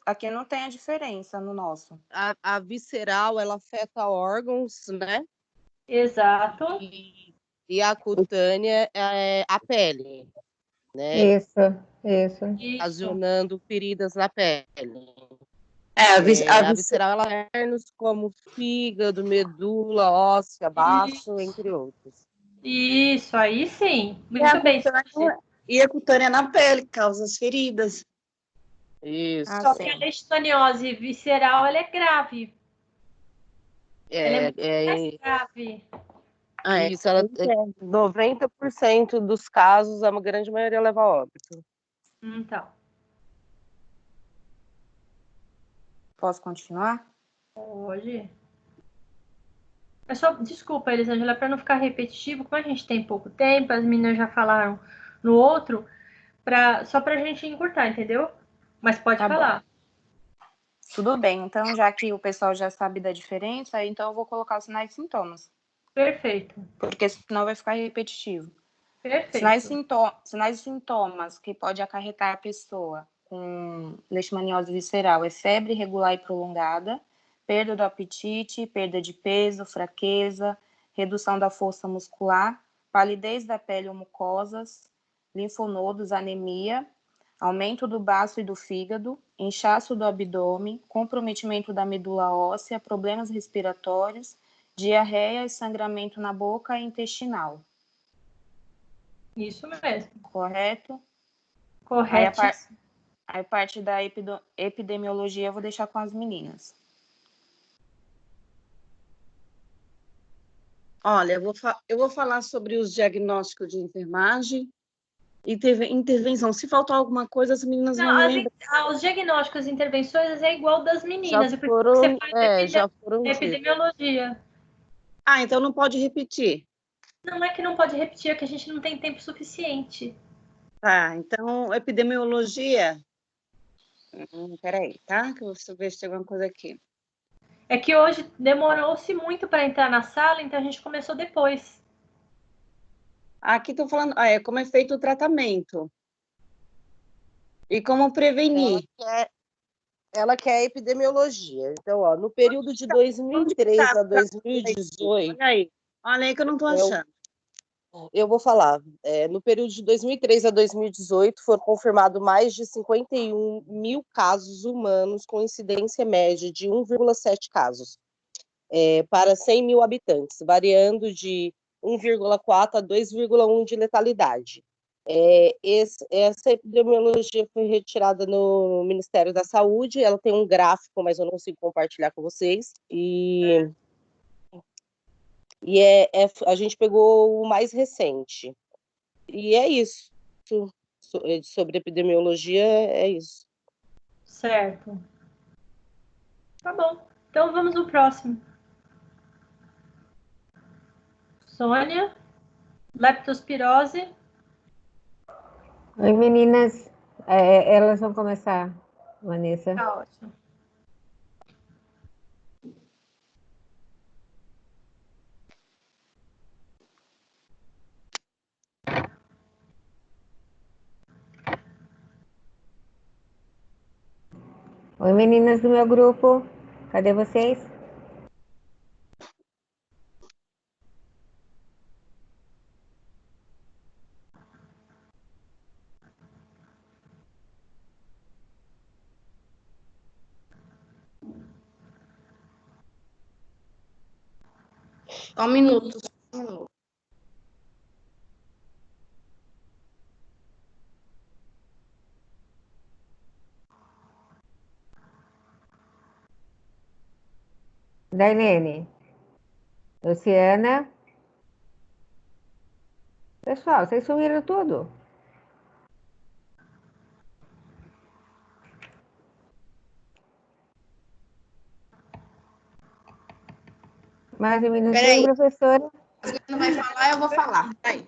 aqui não tem a diferença no nosso. A visceral, ela afeta órgãos, né? Exato. E a cutânea é a pele, né? Isso. Ocasionando feridas na pele. A A visceral, ela é órgãos como fígado, medula, óssea, baço, entre outros. Isso, aí sim. Muito bem. E a cutânea na pele, causa as feridas. Isso. Só que a leishmaniose visceral, ela é grave. Ela é mais grave. Isso, 90% dos casos, a grande maioria leva a óbito. Então. Posso continuar? Pode. Mas só, desculpa, Elisângela, para não ficar repetitivo, como a gente tem pouco tempo, as meninas já falaram no outro, só para a gente encurtar, entendeu? Mas pode falar. Bom. Tudo bem, então, já que o pessoal já sabe da diferença, então eu vou colocar os sinais e sintomas. Perfeito. Porque senão vai ficar repetitivo. Perfeito. Sinais e sintomas que pode acarretar a pessoa com leishmaniose visceral é febre irregular e prolongada, perda do apetite, perda de peso, fraqueza, redução da força muscular, palidez da pele ou mucosas, linfonodos, anemia, aumento do baço e do fígado, inchaço do abdômen, comprometimento da medula óssea, problemas respiratórios, diarreia e sangramento na boca e intestinal. Isso mesmo. Correto? Correto. Aí parte da epidemiologia eu vou deixar com as meninas. Olha, eu vou falar sobre os diagnósticos de enfermagem e intervenção. Se faltar alguma coisa, as meninas vão Não, lembrar. os diagnósticos e intervenções é igual das Já meninas, e por isso que foram, você faz já foram ditos. epidemiologia. Ah, então não pode repetir. Não é que não pode repetir, é que a gente não tem tempo suficiente. Tá, então, epidemiologia. Peraí, tá? Que eu vou ver se tem alguma coisa aqui. É que hoje demorou-se muito para entrar na sala, então a gente começou depois. Aqui estou falando, como é feito o tratamento. E como prevenir. Ela quer epidemiologia. Então, ó, no período de 2003 a 2018... Olha aí que eu não estou achando. Eu vou falar. No período de 2003 a 2018, foram confirmados mais de 51 mil casos humanos, com incidência média de 1,7 casos para 100 mil habitantes, variando de 1,4 a 2,1 de letalidade. Essa epidemiologia foi retirada no Ministério da Saúde, ela tem um gráfico, mas eu não consigo compartilhar com vocês, e a gente pegou o mais recente. E é isso. Sobre epidemiologia, é isso. Certo. Tá bom. Então vamos no próximo. Sônia, leptospirose. Oi, meninas. Elas vão começar, Vanessa. Tá ótimo. Oi, meninas do meu grupo. Cadê vocês? Só um minuto. Dailene. Luciana. Pessoal, vocês sumiram tudo. Mais um minutinho, Peraí. professora. Se não vai falar, eu vou falar. Peraí.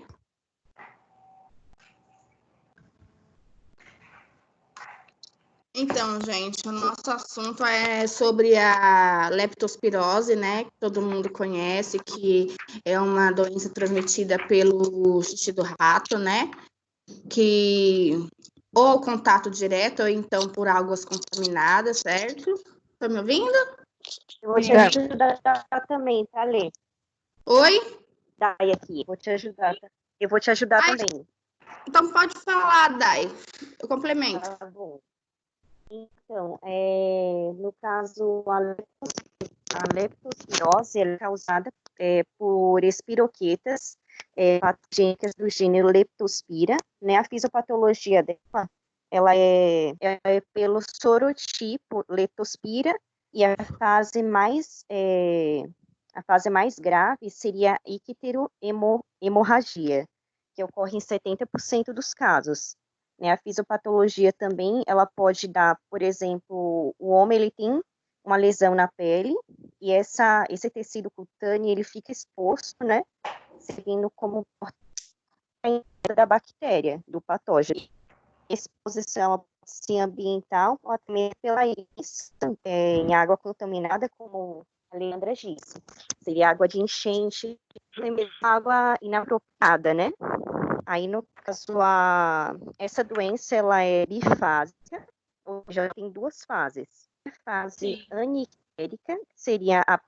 Então, gente, o nosso assunto é sobre a leptospirose, né? Que todo mundo conhece, que é uma doença transmitida pelo xixi do rato, né? Que ou contato direto, ou então por águas contaminadas, certo? Tá me ouvindo? Eu vou te ajudar também, tá, Lê? Oi? Dai aqui, vou te ajudar. Eu vou te ajudar também. Então pode falar, Dai. Eu complemento. Tá bom. Então, no caso, a leptospirose ela é causada por espiroquetas patogênicas do gênero Leptospira, né? A fisiopatologia dela, ela é pelo sorotipo Leptospira, e a fase mais grave seria a icterohemorragia, que ocorre em 70% dos casos. Né? A fisiopatologia também, ela pode dar, por exemplo, o homem ele tem uma lesão na pele e esse tecido cutâneo ele fica exposto, né, servindo como porta da bactéria, do patógeno. Exposição ambiental ou também pela isso, em água contaminada, como a Leandra disse, seria água de enchente, água inapropriada, né? Aí, no caso, essa doença, ela é bifásica, ou já tem duas fases. A fase aniquérica, que seria a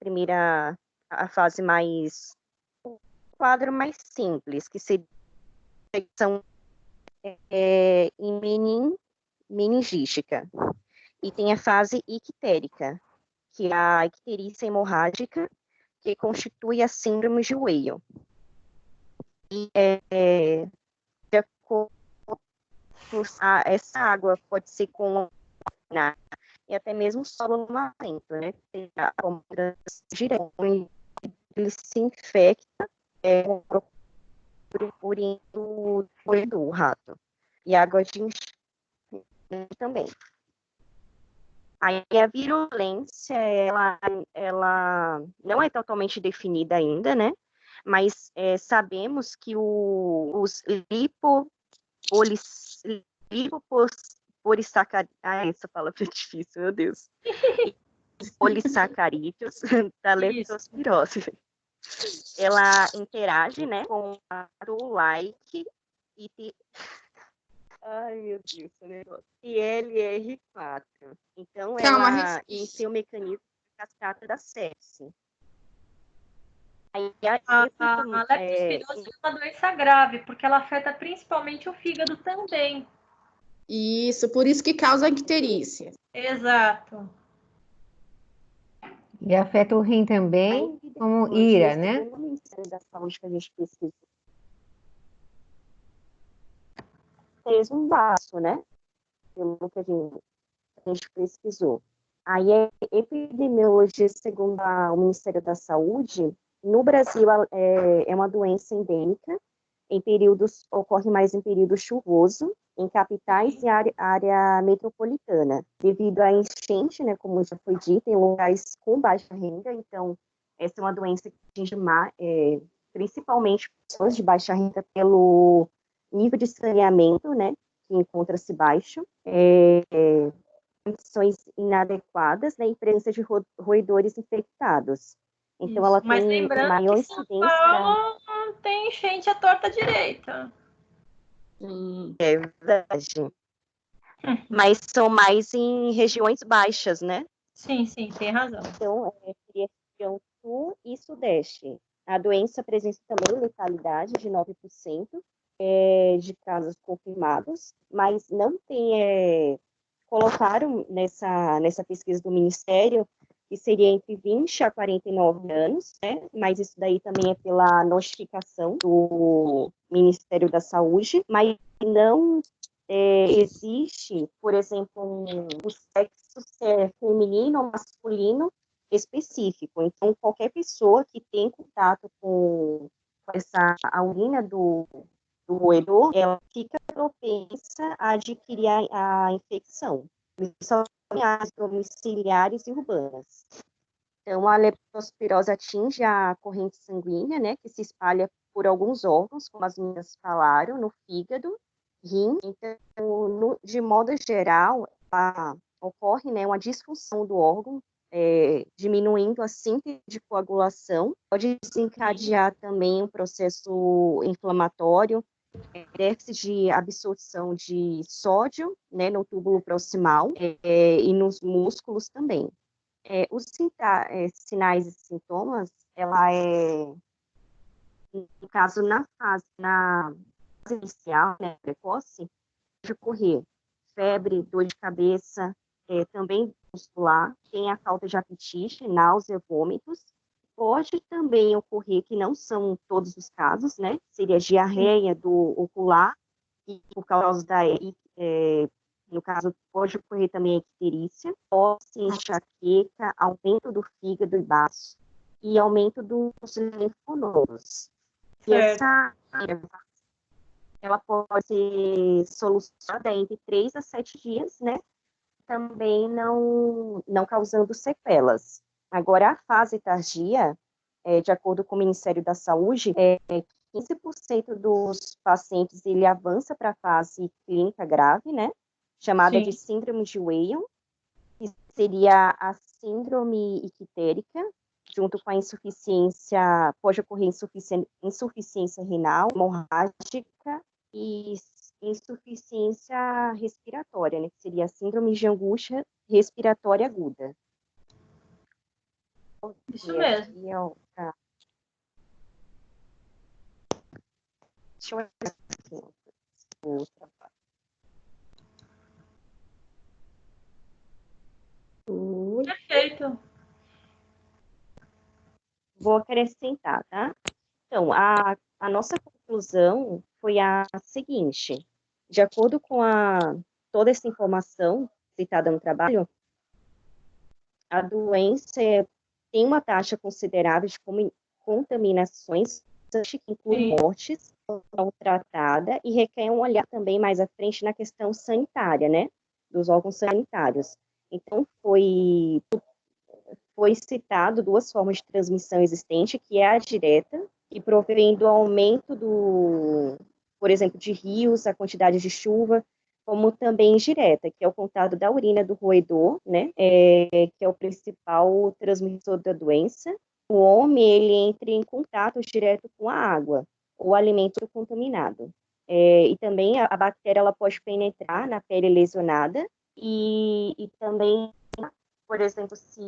fase mais, o quadro mais simples, que seria a infecção meningística. E tem a fase ictérica, que é a icterícia hemorrágica, que constitui a síndrome de Weil. E, de acordo essa água pode ser com e até mesmo solo no alimento, né? Tem a direto, ele se infecta por urina do roedor, o rato. E água de enxerto também. Aí a virulência, ela não é totalmente definida ainda, né? Mas sabemos que os lipopolissacarídeos, essa palavra é difícil, meu Deus. Polissacarídeos da leptospirose. Ela interage, né, com a like e ai, meu Deus, esse negócio. ILR4. Então, ela inicia o mecanismo de cascata da sepse. Aí, A leptospirose é uma doença grave, porque ela afeta principalmente o fígado também. Isso, por isso que causa icterícia. Exato. E afeta o rim também, como ira, né? O Ministério da Saúde que a gente pesquisou fez um baço, né? Pelo que a gente pesquisou. Aí, a epidemiologia, segundo o Ministério da Saúde, no Brasil é uma doença endêmica, ocorre mais em período chuvoso, em capitais e área metropolitana, devido à enchente, né, como já foi dito, em lugares com baixa renda. Então, essa é uma doença que atinge principalmente pessoas de baixa renda pelo nível de saneamento, né, que encontra-se baixo, condições inadequadas, né, e presença de roedores infectados. Então, ela Mas tem lembrando maior que São incidência. Paulo não tem enchente à torta direita. É verdade. Mas são mais em regiões baixas, né? Sim, tem razão. Então, seria região sul e sudeste. A doença apresenta também letalidade de 9% de casos confirmados, mas não tem. Colocaram nessa pesquisa do Ministério que seria entre 20 a 49 anos, né? Mas isso daí também é pela notificação do Ministério da Saúde, mas não existe, por exemplo, o sexo feminino ou masculino específico. Então, qualquer pessoa que tem contato com essa a urina do roedor, ela fica propensa a adquirir a infecção. São áreas domiciliares e urbanas. Então, a leptospirose atinge a corrente sanguínea, né, que se espalha por alguns órgãos, como as meninas falaram, no fígado, rim. Então, de modo geral, ocorre, né, uma disfunção do órgão, diminuindo a síntese de coagulação, pode desencadear também um processo inflamatório, déficit de absorção de sódio, né, no túbulo proximal e nos músculos também. Os sinais e sintomas, no caso, na fase inicial, né, precoce, pode ocorrer febre, dor de cabeça, também muscular, tem a falta de apetite, náusea, vômitos. Pode também ocorrer, que não são todos os casos, né? Seria diarreia do ocular, e por causa no caso, pode ocorrer também a icterícia, tosse, enxaqueca, aumento do fígado e baço, e aumento dos linfonodos. E ela pode ser solucionada entre 3 a 7 dias, né? Também não causando sequelas. Agora, a fase tardia, de acordo com o Ministério da Saúde, 15% dos pacientes ele avança para a fase clínica grave, né? Chamada de síndrome de Weyl, que seria a síndrome ictérica, junto com a insuficiência, pode ocorrer insuficiência renal, hemorrágica e insuficiência respiratória, né, que seria a síndrome de angústia respiratória aguda. Isso mesmo. Deixa eu ver aqui. Outra parte. Perfeito. Vou acrescentar, tá? Então, a nossa conclusão foi a seguinte: De acordo com toda essa informação citada no trabalho, a doença tem uma taxa considerável de contaminações, que inclui mortes não tratada e requer um olhar também mais à frente na questão sanitária, né, dos órgãos sanitários. Então, foi citado 2 formas de transmissão existente, que é a direta, que provém do aumento por exemplo, de rios, a quantidade de chuva, como também indireta, que é o contato da urina do roedor, né, que é o principal transmissor da doença. O homem, ele entra em contato direto com a água, ou alimento contaminado. E também a bactéria, ela pode penetrar na pele lesionada, e também, por exemplo, se,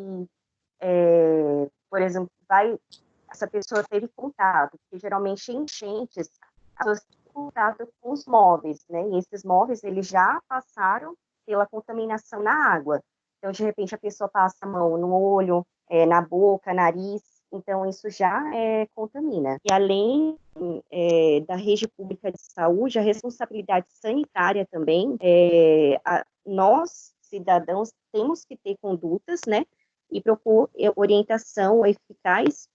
essa pessoa teve contato, porque geralmente enchentes, as pessoas têm contato com os móveis, né? E esses móveis, eles já passaram pela contaminação na água. Então, de repente, a pessoa passa a mão no olho, na boca, nariz, então isso já contamina. E além da rede pública de saúde, a responsabilidade sanitária também, nós, cidadãos, temos que ter condutas, né? E propor orientação eficaz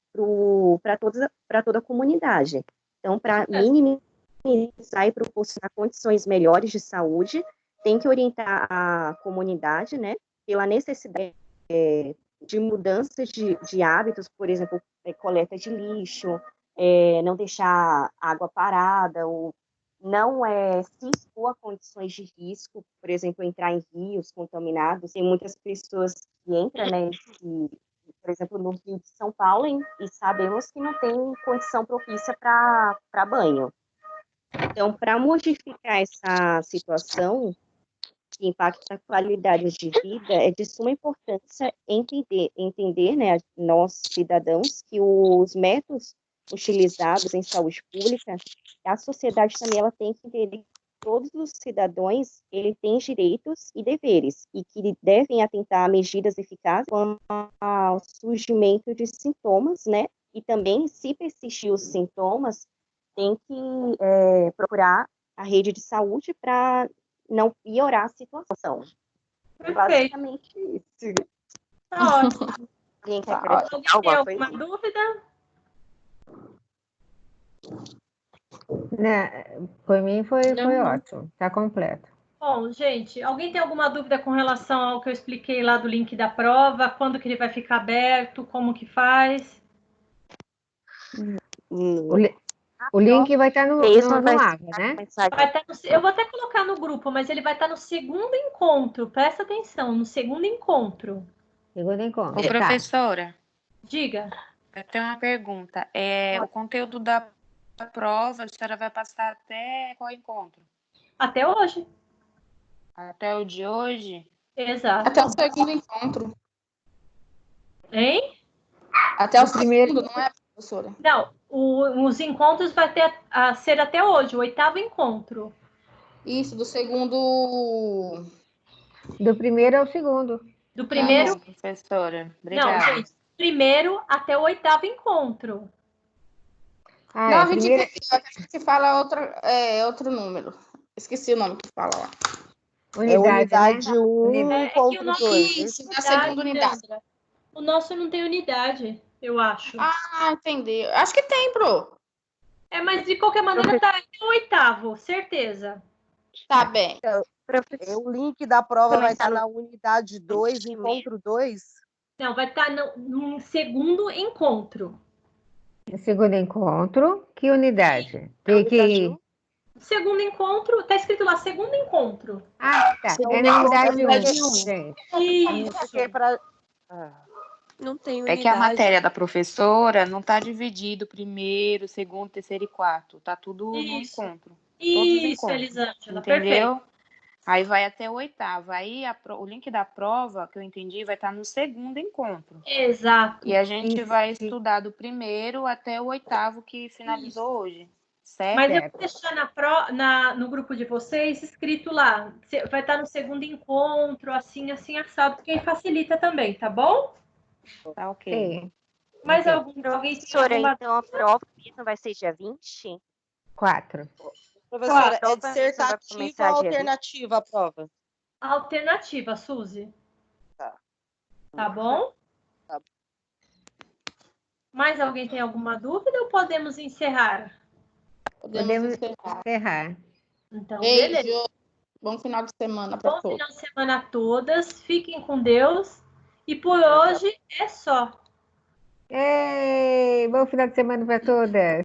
para toda a comunidade. Então, para minimizar e proporcionar condições melhores de saúde, tem que orientar a comunidade, né, pela necessidade de mudanças de hábitos, por exemplo, coleta de lixo, não deixar água parada, ou não se expor a condições de risco, por exemplo, entrar em rios contaminados. Tem muitas pessoas que entram, né, por exemplo, no Rio de São Paulo, e sabemos que não tem condição propícia para banho. Então, para modificar essa situação que impacta a qualidade de vida, é de suma importância entender, né, nós, cidadãos, que os métodos utilizados em saúde pública, a sociedade também ela tem que entender que todos os cidadãos ele têm direitos e deveres, e que devem atentar a medidas eficazes quanto ao surgimento de sintomas, né, e também, se persistir os sintomas, tem que procurar a rede de saúde para não piorar a situação. Perfeito. Basicamente isso. Tá ótimo. Alguém quer Alguém tem alguma dúvida? Né, por mim foi ótimo, tá completo. Bom, gente, alguém tem alguma dúvida com relação ao que eu expliquei lá do link da prova? Quando que ele vai ficar aberto? Como que faz? O link vai estar no AVA, né? Eu vou até colocar no grupo, mas ele vai estar no segundo encontro. Presta atenção, no segundo encontro. Segundo encontro. Ô, professora. Diga. Eu tenho uma pergunta. O conteúdo da prova, a senhora vai passar até qual encontro? Até hoje. Até o de hoje? Exato. Até o segundo encontro. Hein? Até o segundo, não é, professora? Não, os encontros vai ser até hoje, o 8º encontro. Isso, do segundo... Do primeiro ao segundo. Do primeiro... Tá bom, professora. Obrigada. Não, gente, primeiro até o 8º encontro. Não, a gente fala outro número. Esqueci o nome que fala lá. Unidade 1, encontro 2. Isso, na segunda unidade. O nosso não tem unidade, eu acho. Ah, entendi. Acho que tem, Pro. Mas de qualquer maneira tá até o 8º, certeza. Tá bem. Então, o link da prova vai estar na unidade 2, encontro 2? Não, vai estar no segundo encontro. Segundo encontro, que unidade? Tem que... Segundo encontro, tá escrito lá, segundo encontro. Ah, tá. É na unidade 1, gente. Isso. Não tem unidade. É que a matéria da professora não tá dividido primeiro, segundo, terceiro e quarto. Tá tudo no encontro. Isso, Elisângela, entendeu? Perfeito. Aí vai até o 8º. Aí o link da prova, que eu entendi, vai estar no segundo encontro. Exato. E a gente vai estudar do primeiro até o 8º, que finalizou hoje. Certo? Mas eu vou deixar no grupo de vocês escrito lá. Vai estar no segundo encontro, assim, assado, porque aí facilita também, tá bom? Tá ok. Mais alguém? Professora, então a prova mesmo vai ser dia 20? 4. Professora, Então, é dissertativa ou alternativa a prova? Alternativa, Suzy. Tá bom? Tá. Mais alguém tem alguma dúvida ou podemos encerrar? Podemos encerrar. Então, Beijo. beleza. Bom final de semana para Bom todos. final de semana a todas. Fiquem com Deus. E por hoje é só. Ei, bom final de semana para todas.